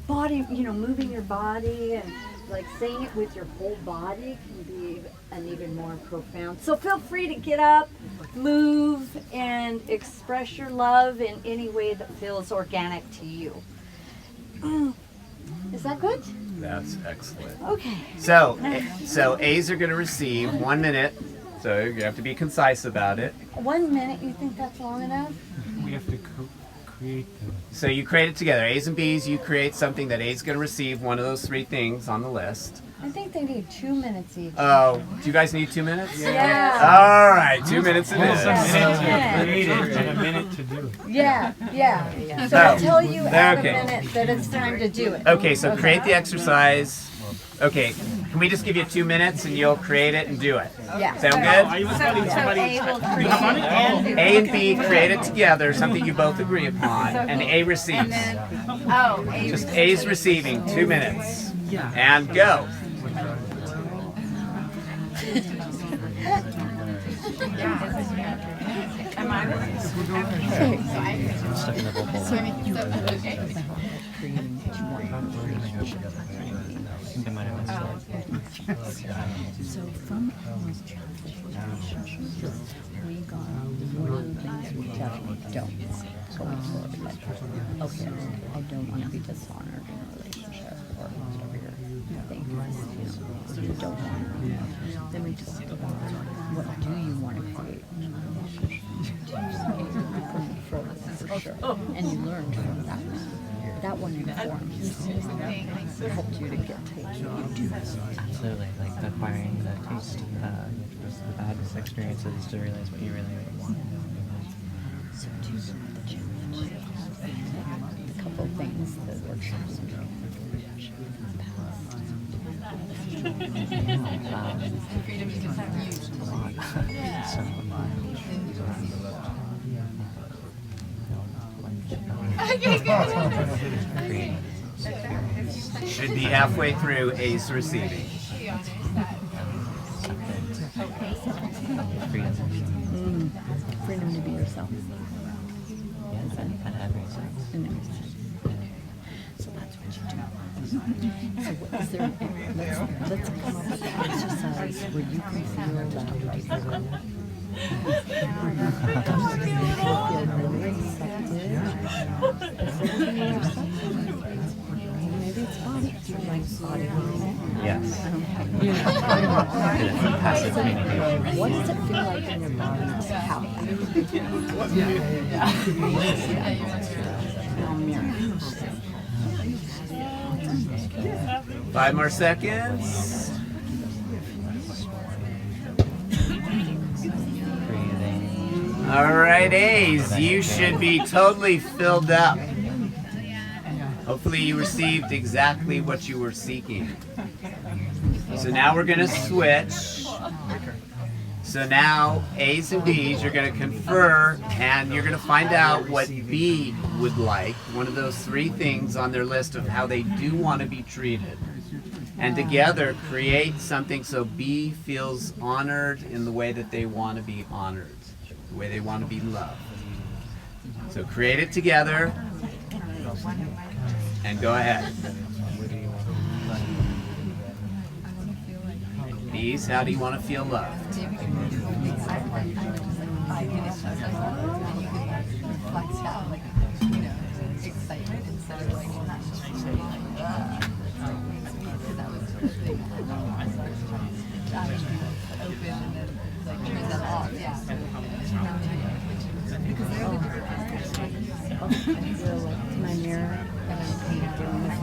body, moving your body and like saying it with your whole body can be an even more profound. So feel free to get up, move, and express your love in any way that feels organic to you. Is that good? That's excellent. Okay. So A's are going to receive 1 minute. So you have to be concise about it. 1 minute, you think that's long enough? We have to create the... So you create it together. A's and B's, you create something that A's going to receive, one of those 3 things on the list. I think they need 2 minutes each. Oh, do you guys need 2 minutes? Yeah. All right, 2 minutes it is. And a minute to do it. Yeah. So I tell you at Okay. a minute that it's time to do it. Okay, so create the exercise. Okay, can we just give you 2 minutes and you'll create it and do it? Yeah. Sound good? Are you studying somebody? A will create and A and B create it together, something you both agree upon, and A receives. Just A's receiving, 2 minutes. And go. Am I So from those challenging relationships, we got one of the things we definitely don't going forward. Okay, I don't want to be dishonored in a relationship or whatever your thing is. You don't want to. Then we talked about what do you want to create in a relationship? For sure. And you learned from that. That one informs. Helped you to get to what you do. Absolutely, like acquiring the taste, the bad experiences to realize what you really want. So do you know the A couple of things that workshops Freedom you can have used. Should be halfway through A's receiving. Freedom to be yourself. Yes, and everything. And everything. So that's what you do. So what is there, let's come up with an exercise where you can feel that right now. Maybe it's body. Like body. Yes. Passive communication. What does it feel like in your body to have that? 5 more seconds. All right, A's, you should be totally filled up. Hopefully you received exactly what you were seeking. So now we're going to switch. So now A's and B's, you're going to confer and you're going to find out what B would like, one of those 3 things on their list of how they do want to be treated. And together create something so B feels honored in the way that they want to be honored, the way they want to be loved. So create it together and go ahead. B's, how do you want to feel loved? My mirror that I'm doing this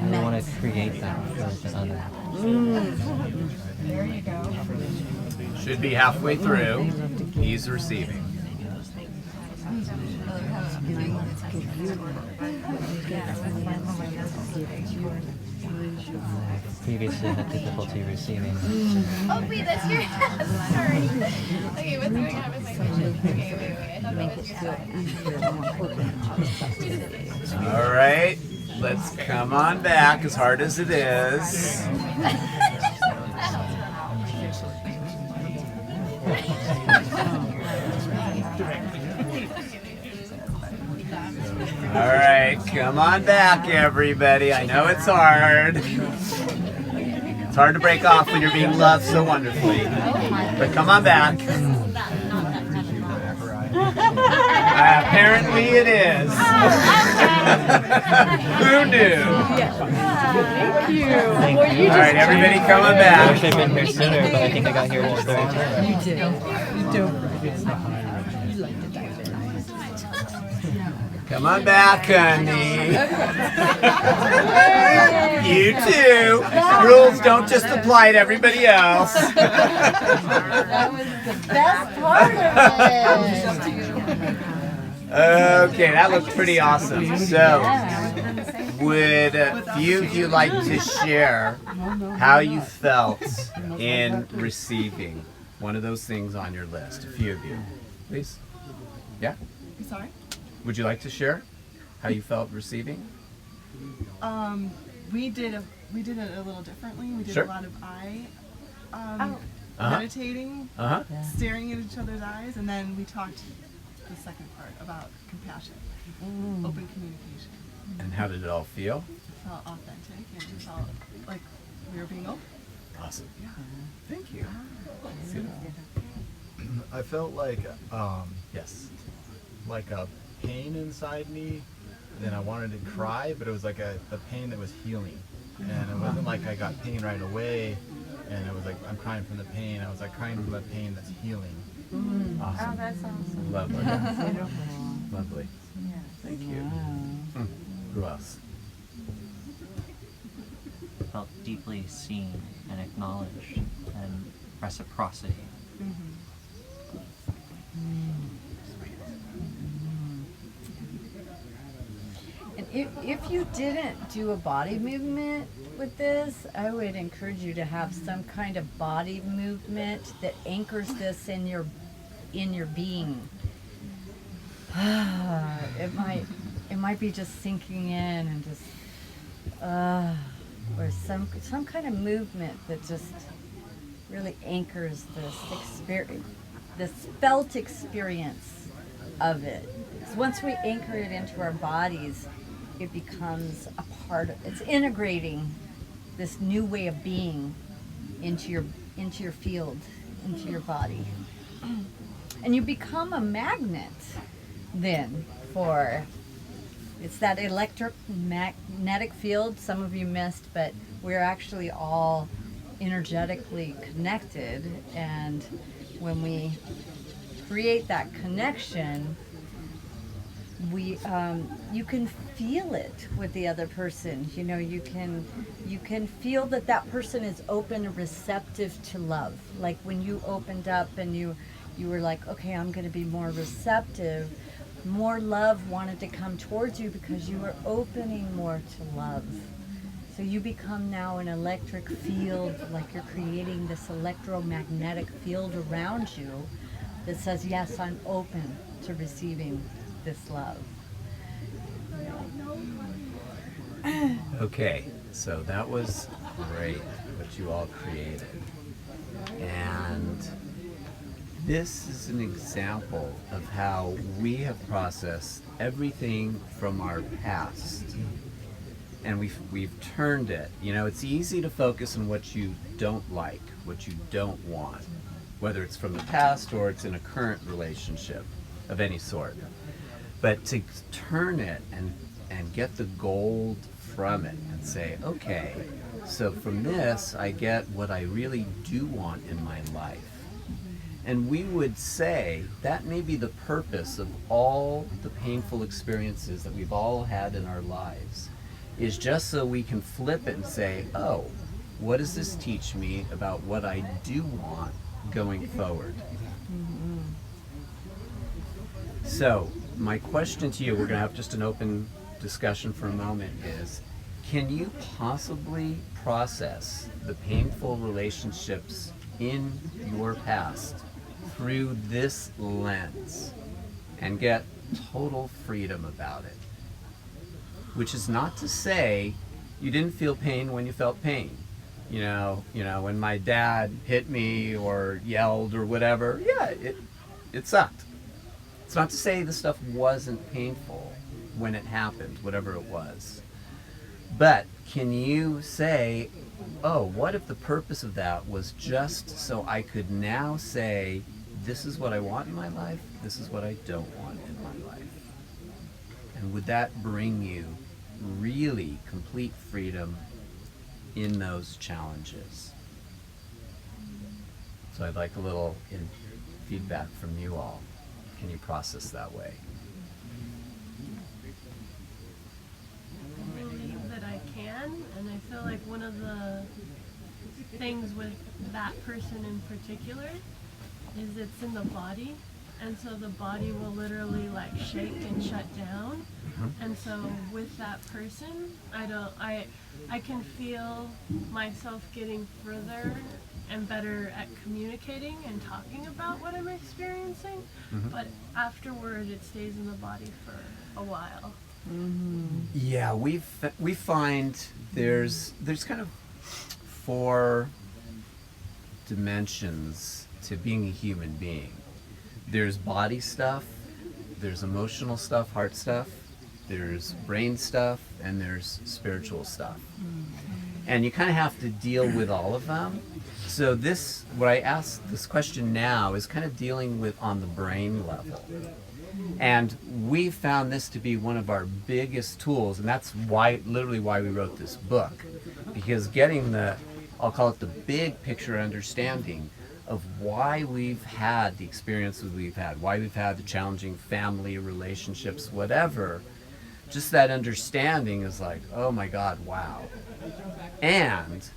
And I want to create that for the other. There you go. Should be halfway through. He's receiving. Previously had difficulty receiving. Oh wait, that's your sorry. Okay, what's going on with my vision? Okay, wait. I thought that was All right, let's come on back as hard as it is. All right, come on back, everybody. I know it's hard. It's hard to break off when you're being loved so wonderfully. But come on back. Apparently it is. Who knew? Thank you. All right, everybody come on I back. wish I'd been here sooner, but I think I got here just the right time. You did. You do. Come on back, honey. You too. Rules don't just apply to everybody else. That was the best part of it. Okay, that looked pretty awesome. So, would a few of you like to share how you felt in receiving one of those things on your list? A few of you, please. Yeah? Sorry? Would you like to share how you felt receiving? We did it a little differently. We did Sure. a lot of Uh-huh. meditating, Uh-huh. staring at each other's eyes, and then we talked the second part about compassion, open communication. And how did it all feel? It felt authentic and it felt like we were being open. Awesome. Thank you. I felt like yes, like a pain inside me. Then I wanted to cry, but it was like a pain that was healing, and it wasn't like I got pain right away, and it was like I'm crying from the pain. I was like crying from the pain that's healing. Awesome. Oh, that's awesome. Lovely. Lovely. Thank you. Who else? felt deeply seen and acknowledged, and reciprocity. And if you didn't do a body movement with this, I would encourage you to have some kind of body movement that anchors this in your being. It might be just sinking in and just or some kind of movement that just really anchors this felt experience of it. 'Cause once we anchor it into our bodies, it becomes a part of, it's integrating this new way of being into your field, into your body. And you become a magnet then for, it's that electromagnetic field some of you missed, but we're actually all energetically connected, and when we create that connection, you can feel it with the other person. You know, you can feel that person is open and receptive to love. Like when you opened up and you were like, okay, I'm going to be more receptive. More love wanted to come towards you because you were opening more to love. So you become now an electric field, like you're creating this electromagnetic field around you that says, yes, I'm open to receiving this love. Okay, so that was great what you all created. And this is an example of how we have processed everything from our past. And we've turned it. You know, it's easy to focus on what you don't like, what you don't want, whether it's from the past or it's in a current relationship of any sort. But to turn it and get the gold from it and say, okay, so from this I get what I really do want in my life. And we would say that may be the purpose of all the painful experiences that we've all had in our lives, is just so we can flip it and say, oh, what does this teach me about what I do want going forward? So my question to you, we're going to have just an open discussion for a moment, is can you possibly process the painful relationships in your past through this lens and get total freedom about it? Which is not to say you didn't feel pain when you felt pain. You know, when my dad hit me or yelled or whatever, yeah, it sucked. It's not to say the stuff wasn't painful when it happened, whatever it was. But can you say, oh, what if the purpose of that was just so I could now say, this is what I want in my life, this is what I don't want in my life? And would that bring you really complete freedom in those challenges? So I'd like a little feedback from you all. Can you process that way? I believe that I can, and I feel like one of the things with that person in particular is it's in the body, and so the body will literally like shake and shut down. And so with that person, I can feel myself getting further and better at communicating and talking about what I'm experiencing, but afterward it stays in the body for a while. Yeah, we find there's kind of 4 dimensions to being a human being. There's body stuff, there's emotional stuff, heart stuff, there's brain stuff, and there's spiritual stuff. And you kind of have to deal with all of them. So what I ask this question now is kind of dealing with on the brain level. And we found this to be one of our biggest tools, and that's literally why we wrote this book. Because getting I'll call it the big picture understanding of why we've had the experiences we've had, why we've had the challenging family relationships, whatever, just that understanding is like, oh my God, wow. And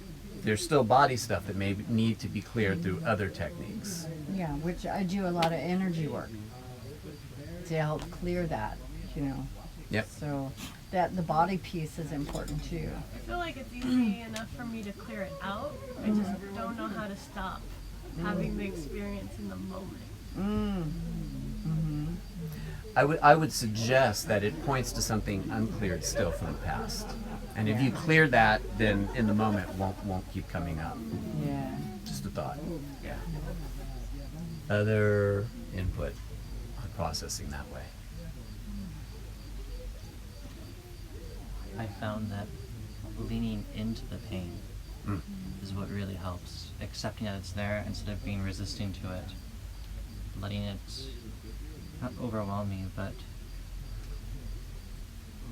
there's still body stuff that may need to be cleared through other techniques. Yeah, which I do a lot of energy work to help clear that, you know. Yep. So that the body piece is important too. I feel like it's easy enough for me to clear it out. I just don't know how to stop having the experience in the moment. I would suggest that it points to something uncleared still from the past. And if you clear that, then in the moment won't keep coming up. Yeah. Just a thought. Yeah. Other input on processing that way. I found that leaning into the pain is what really helps. Accepting that it's there instead of being resisting to it. Letting it not overwhelm me, but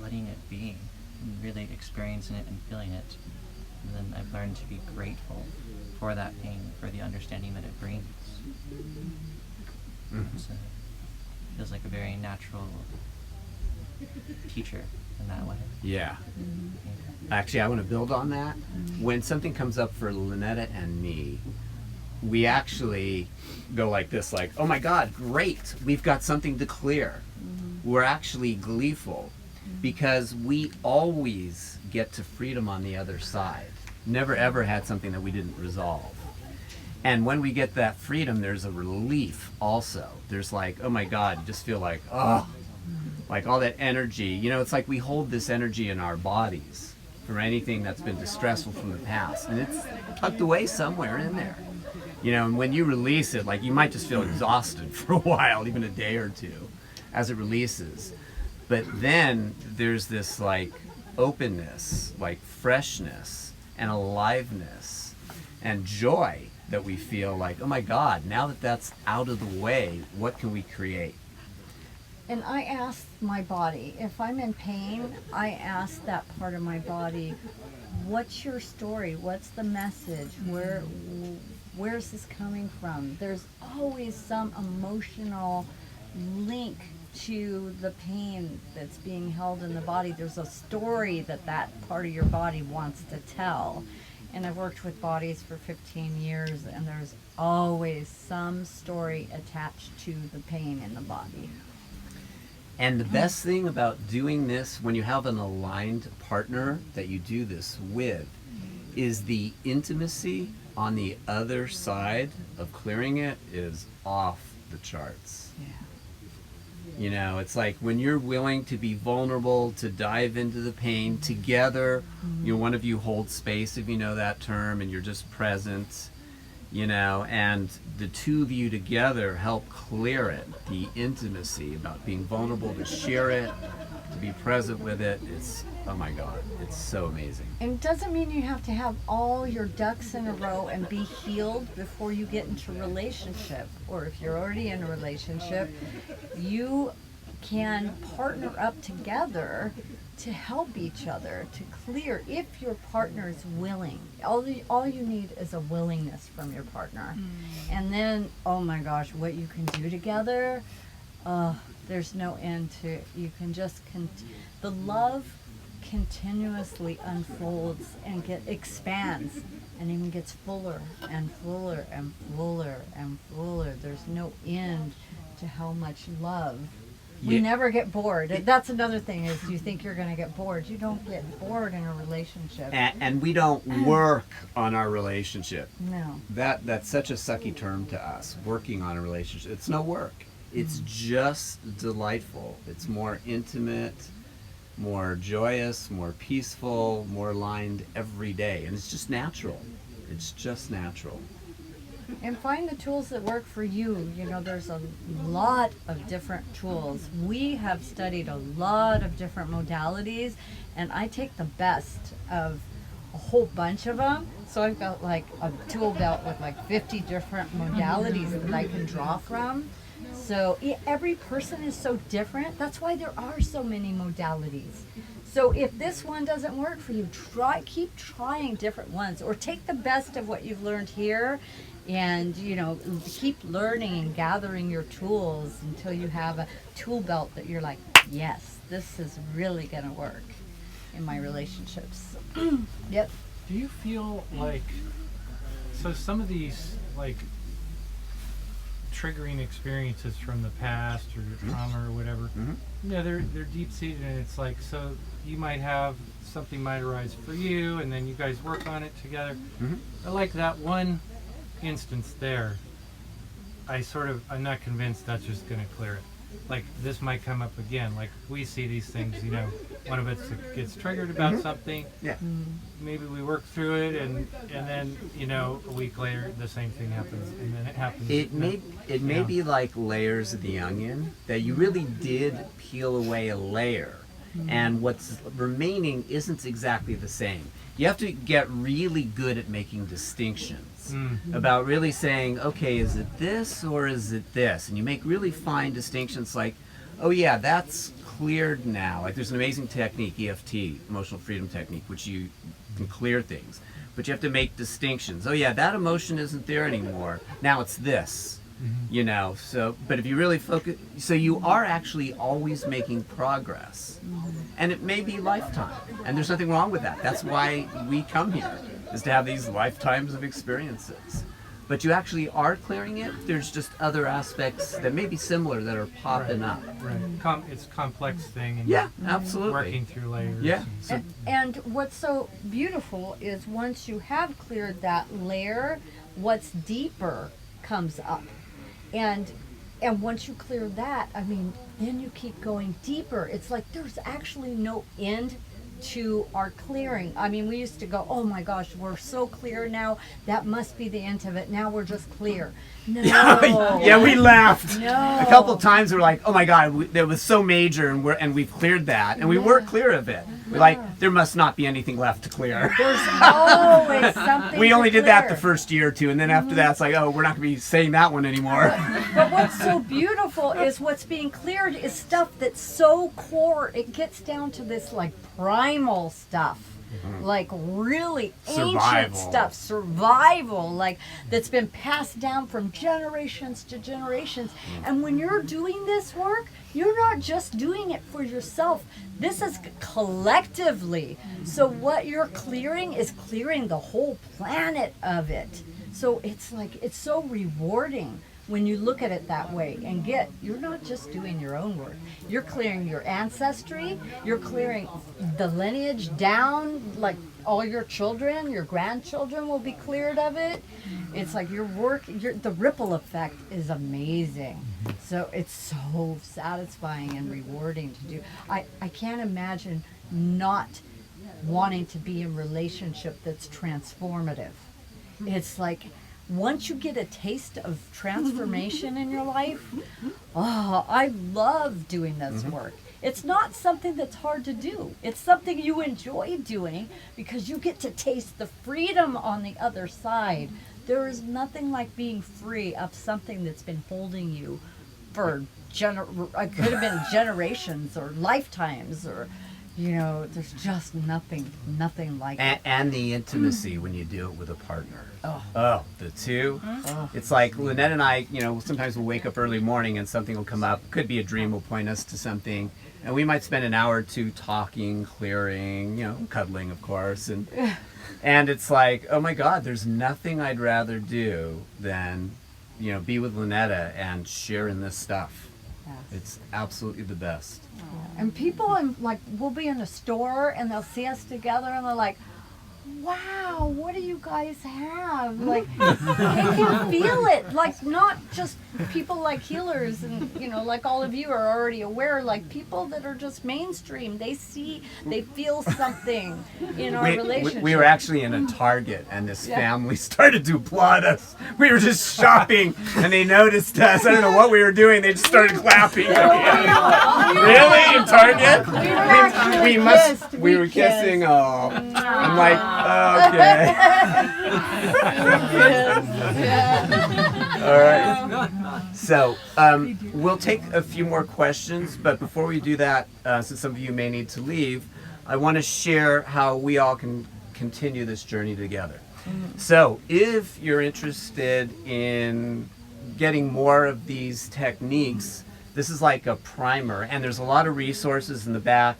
letting it be and really experiencing it and feeling it. And then I've learned to be grateful for that pain, for the understanding that it brings. So it feels like a very natural teacher in that way. Yeah. Actually, I want to build on that. When something comes up for Lynetta and me, we actually go like this, like, oh my God, great, we've got something to clear. We're actually gleeful because we always get to freedom on the other side. Never ever had something that we didn't resolve. And when we get that freedom, there's a relief also. There's like, oh my God, you just feel like, oh, like all that energy. You know, it's like we hold this energy in our bodies from anything that's been distressful from the past. And it's tucked away somewhere in there. You know, and when you release it, like you might just feel exhausted for a while, even a day or two, as it releases. But then there's this like openness, like freshness and aliveness and joy that we feel like, oh my God, now that that's out of the way, what can we create? And I ask my body, if I'm in pain, I ask that part of my body, what's your story? What's the message? Where's this coming from? There's always some emotional link to the pain that's being held in the body. There's a story that part of your body wants to tell. And I've worked with bodies for 15 years, and there's always some story attached to the pain in the body. And the best thing about doing this when you have an aligned partner that you do this with is the intimacy on the other side of clearing it is off the charts. Yeah. You know, it's like when you're willing to be vulnerable, to dive into the pain together, you know, one of you holds space, if you know that term, and you're just present, you know, and the two of you together help clear it, the intimacy about being vulnerable, to share it, to be present with it. It's, oh my God, it's so amazing. And it doesn't mean you have to have all your ducks in a row and be healed before you get into a relationship. Or if you're already in a relationship, you can partner up together to help each other to clear if your partner is willing. All you need is a willingness from your partner. And then, oh my gosh, what you can do together, there's no end to it. You can just, the love continuously unfolds and expands and even gets fuller and fuller and fuller and fuller. There's no end to how much love. We never get bored. That's another thing is you think you're going to get bored. You don't get bored in a relationship. And we don't work on our relationship. No. That's such a sucky term to us, working on a relationship. It's no work. It's just delightful. It's more intimate, more joyous, more peaceful, more aligned every day. And it's just natural. It's just natural. And find the tools that work for you. You know, there's a lot of different tools. We have studied a lot of different modalities, and I take the best of a whole bunch of them. So I've got like a tool belt with like 50 different modalities that I can draw from. So every person is so different. That's why there are so many modalities. So if this one doesn't work for you, keep trying different ones, or take the best of what you've learned here, and you know, keep learning and gathering your tools until you have a tool belt that you're like, yes, this is really going to work in my relationships. Yep. Do you feel like, so some of these like triggering experiences from the past or trauma or whatever, yeah, they're deep seated, and it's like, so you might have something might arise for you, and then you guys work on it together. I like that one instance there. I'm not convinced that's just going to clear it. Like, this might come up again. Like, we see these things, you know, one of us gets triggered about something. Yeah. Maybe we work through it, and then, you know, a week later, the same thing happens, and then it happens. It may be like layers of the onion, that you really did peel away a layer, and what's remaining isn't exactly the same. You have to get really good at making distinctions about really saying, okay, is it this or is it this? And you make really fine distinctions like, oh yeah, that's cleared now. Like, there's an amazing technique, EFT, emotional freedom technique, which you can clear things. But you have to make distinctions. Oh yeah, that emotion isn't there anymore. Now it's this. You know, so, but if you really focus, so you are actually always making progress. And it may be lifetime, and there's nothing wrong with that. That's why we come here, is to have these lifetimes of experiences. But you actually are clearing it. There's just other aspects that may be similar that are popping up. Right. It's a complex thing. And yeah, absolutely. Working through layers. Yeah. And what's so beautiful is once you have cleared that layer, what's deeper comes up. And once you clear that, I mean, then you keep going deeper. It's like there's actually no end to our clearing. I mean, we used to go, oh my gosh, we're so clear now. That must be the end of it. Now we're just clear. No. Yeah, we laughed. No. A couple of times we're like, oh my God, that was so major, and we've cleared that, and we were clear of it. We're like, there must not be anything left to clear. There's always something We only to did that clear. the first year or two, and then after that, it's like, oh, we're not going to be saying that one anymore. But what's so beautiful is what's being cleared is stuff that's so core. It gets down to this like primal stuff. Like really ancient Survival. stuff, survival, like that's been passed down from generations to generations. And when you're doing this work, you're not just doing it for yourself. This is collectively. So what you're clearing is clearing the whole planet of it. So it's like, it's so rewarding when you look at it that way and you're not just doing your own work. You're clearing your ancestry, you're clearing the lineage down, like all your children, your grandchildren will be cleared of it. It's like your work, the ripple effect is amazing. So it's so satisfying and rewarding to do. I can't imagine not wanting to be in a relationship that's transformative. It's like, once you get a taste of transformation in your life, oh, I love doing this work. It's not something that's hard to do. It's something you enjoy doing because you get to taste the freedom on the other side. There is nothing like being free of something that's been holding you for it could have been generations or lifetimes, or you know, there's just nothing like it. And the intimacy when you do it with a partner. Oh, the two. It's like Lynetta and I, you know, sometimes we'll wake up early morning and something will come up. Could be a dream will point us to something. And we might spend an hour or two talking, clearing, you know, cuddling, of course. And it's like, oh my God, there's nothing I'd rather do than, you know, be with Lynetta and share in this stuff. Yes. It's absolutely the best. And people, we'll be in a store and they'll see us together and they're like, wow, what do you guys have? Like, they can feel it. Like, not just people like healers and, you know, like all of you are already aware, like people that are just mainstream, they feel something in our relationship. We were actually in a Target and this family started to applaud us. We were just shopping and they noticed us. I don't know what we were doing. They just started clapping. Really? In Target? We were kissing. Oh, I'm like, okay. All right. So we'll take a few more questions, but before we do that, since some of you may need to leave, I want to share how we all can continue this journey together. So if you're interested in getting more of these techniques, This is like a primer, and there's a lot of resources in the back.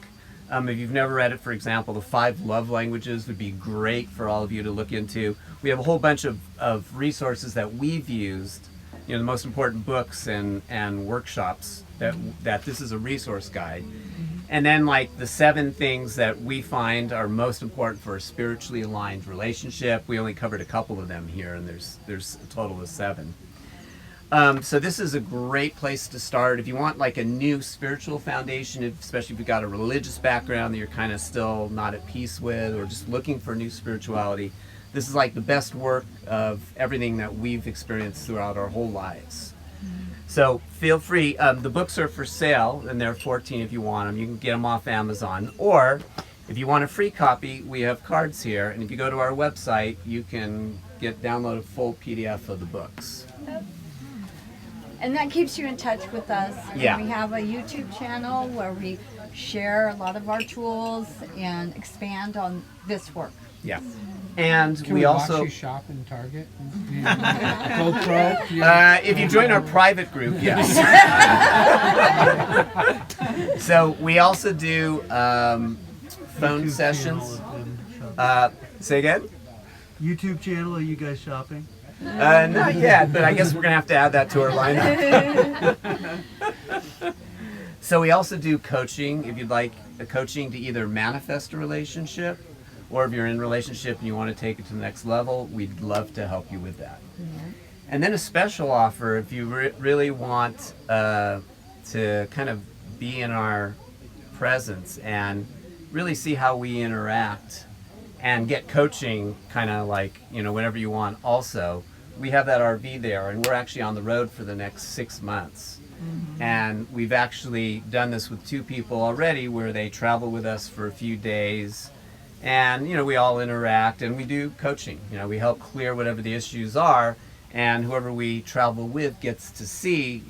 If you've never read it, for example, the 5 love languages would be great for all of you to look into. We have a whole bunch of resources that we've used, the most important books and workshops that this is a resource guide. And then like the 7 things that we find are most important for a spiritually aligned relationship. We only covered a couple of them here, and there's a total of 7. So this is a great place to start. If you want like a new spiritual foundation, especially if you've got a religious background that you're kind of still not at peace with, or just looking for new spirituality, this is like the best work of everything that we've experienced throughout our whole lives. So feel free. The books are for sale, and they're $14 if you want them. You can get them off Amazon. Or if you want a free copy, we have cards here. And if you go to our website, you can download a full PDF of the books. And that keeps you in touch with us. Yeah. And we have a YouTube channel where we share a lot of our tools and expand on this work. Yeah. And Can we also watch you shop in Target? GoPro? if you join our private group, yes. So we also do phone sessions. Say again? YouTube channel, are you guys shopping? Not yet, but I guess we're going to have to add that to our lineup. So we also do coaching. If you'd like a coaching to either manifest a relationship, or if you're in a relationship and you want to take it to the next level, we'd love to help you with that. And then a special offer, if you really want to kind of be in our presence and really see how we interact and get coaching kind of like, whenever you want also, we have that RV there, and we're actually on the road for the next 6 months. And we've actually done this with 2 people already, where they travel with us for a few days, and we all interact, and we do coaching. We help clear whatever the issues are, and whoever we travel with gets to see,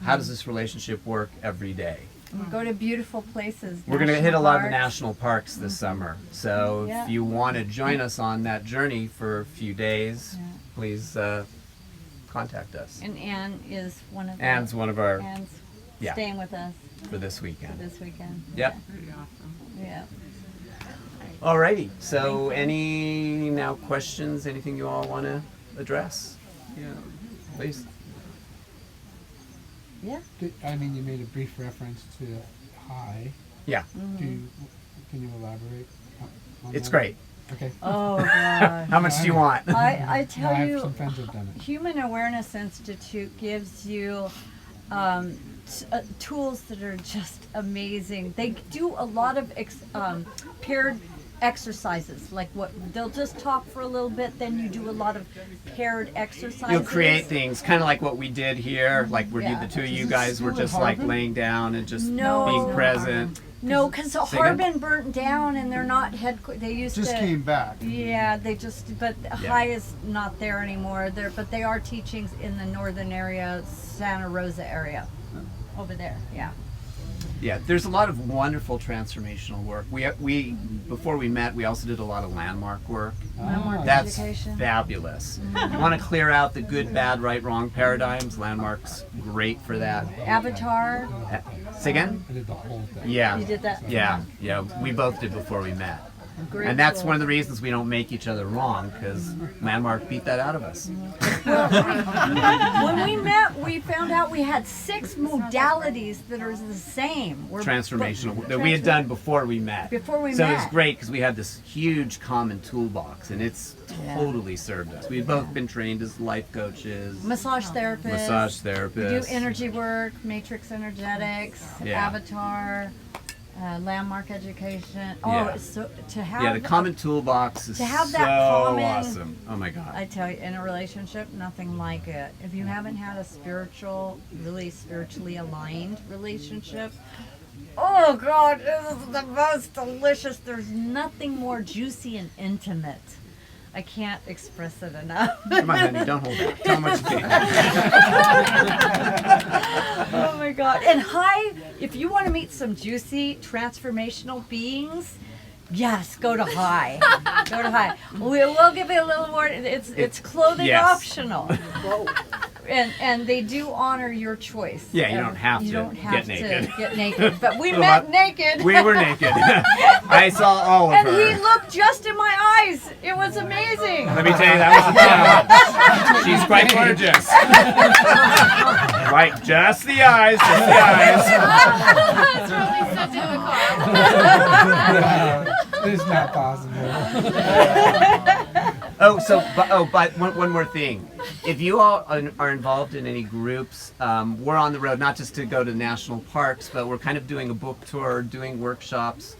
how does this relationship work every day. We go to beautiful places. We're going to hit a national lot of the parks. national parks this summer. So Yeah. if you want to join us on that journey for a few days, please contact us. And Anne is one of Anne's one of our- Anne's yeah. staying with us For this weekend. for this weekend. Yep. Pretty awesome. Yeah. Alrighty. So any now questions? Anything you all want to address? Yeah. Please. Yeah. I mean, you made a brief reference to high. Yeah. Can you elaborate on It's that? great. Okay. Oh, God. How much do you want? I tell I have you, some friends who've done it. Human Awareness Institute gives you tools that are just amazing. They do a lot of paired exercises, like what they'll just talk for a little bit, then you do a lot of paired exercises. You'll create things kind of like what we did here, like where Yeah. the 2 of you guys were just like laying down and just No. being present. No, because Say again? Harbin burnt down and they're not they used Just to came back. Yeah, they just but Yeah. High is not there anymore. But they are teachings in the northern area, Santa Rosa area, over there. Yeah. Yeah, there's a lot of wonderful transformational work. We before we met, we also did a lot of landmark work. Landmark That's education. fabulous. You want to clear out the good, bad, right, wrong paradigms? Landmark's great for that. Avatar. Say again? I did the whole thing. Yeah. You did that? Yeah, yeah. We both did before we met. Great And that's tool. one of the reasons we don't make each other wrong, because Landmark beat that out of us. When we met, we found out we had 6 modalities that are the same. Transformational that we had done before we met. Before we so met. it was great because we had this huge common toolbox, and it's totally served us. We've both been trained as life coaches, Massage therapists. massage We do therapists. energy work, matrix energetics, Yeah. Avatar, landmark education. Oh, Yeah. so to have Yeah, the common toolbox is to have so that common, awesome. Oh my God. I tell you, in a relationship, nothing like it. If you haven't had a really spiritually aligned relationship, oh God, it is the most delicious. There's nothing more juicy and intimate. I can't express it enough. Come on, honey, don't hold back. Tell them what you think. Oh my God. And High, if you want to meet some juicy transformational beings, yes, go to High. Go to High. We will give you a little more. It's clothing yes. optional. and they do honor your choice. Yeah, you don't have You to don't have get to naked. get naked. But we Well, met naked. We were naked. I saw all of And her. he looked just in my eyes. It was amazing. Let me tell you, that was the She's quite gorgeous. Like just the eyes, just the eyes. That's really so difficult. It's not possible. But one more thing. If you all are involved in any groups, we're on the road not just to go to national parks, but we're kind of doing a book tour, doing workshops.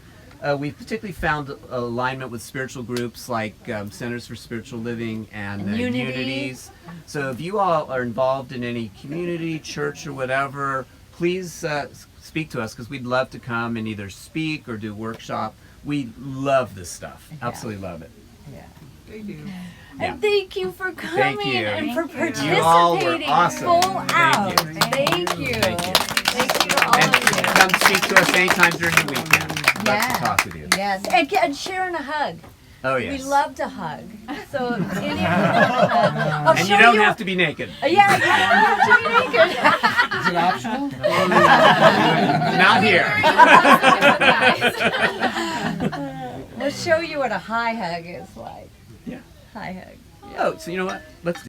We've particularly found alignment with spiritual groups like Centers for Spiritual Living and Unities. So if you all are involved in any community, church, or whatever, please speak to us because we'd love to come and either speak or do workshop. We love this stuff. Absolutely love it. Yeah. They do. And thank you for coming you. and for Thank you. participating You all were awesome. full Thank out. you. Thank you. Thank you. Thank you to all And of you. come speak to us anytime during the weekend. Love to talk with you. Yes. And sharing a hug. Oh, yes. We love to hug. So if any of you want to hug, I'll And show you don't have to be naked. Yeah, you don't have to be naked. Is it optional? Not here. We'll show you what a high hug is like. Yeah. High hug. Oh, so you know what? Let's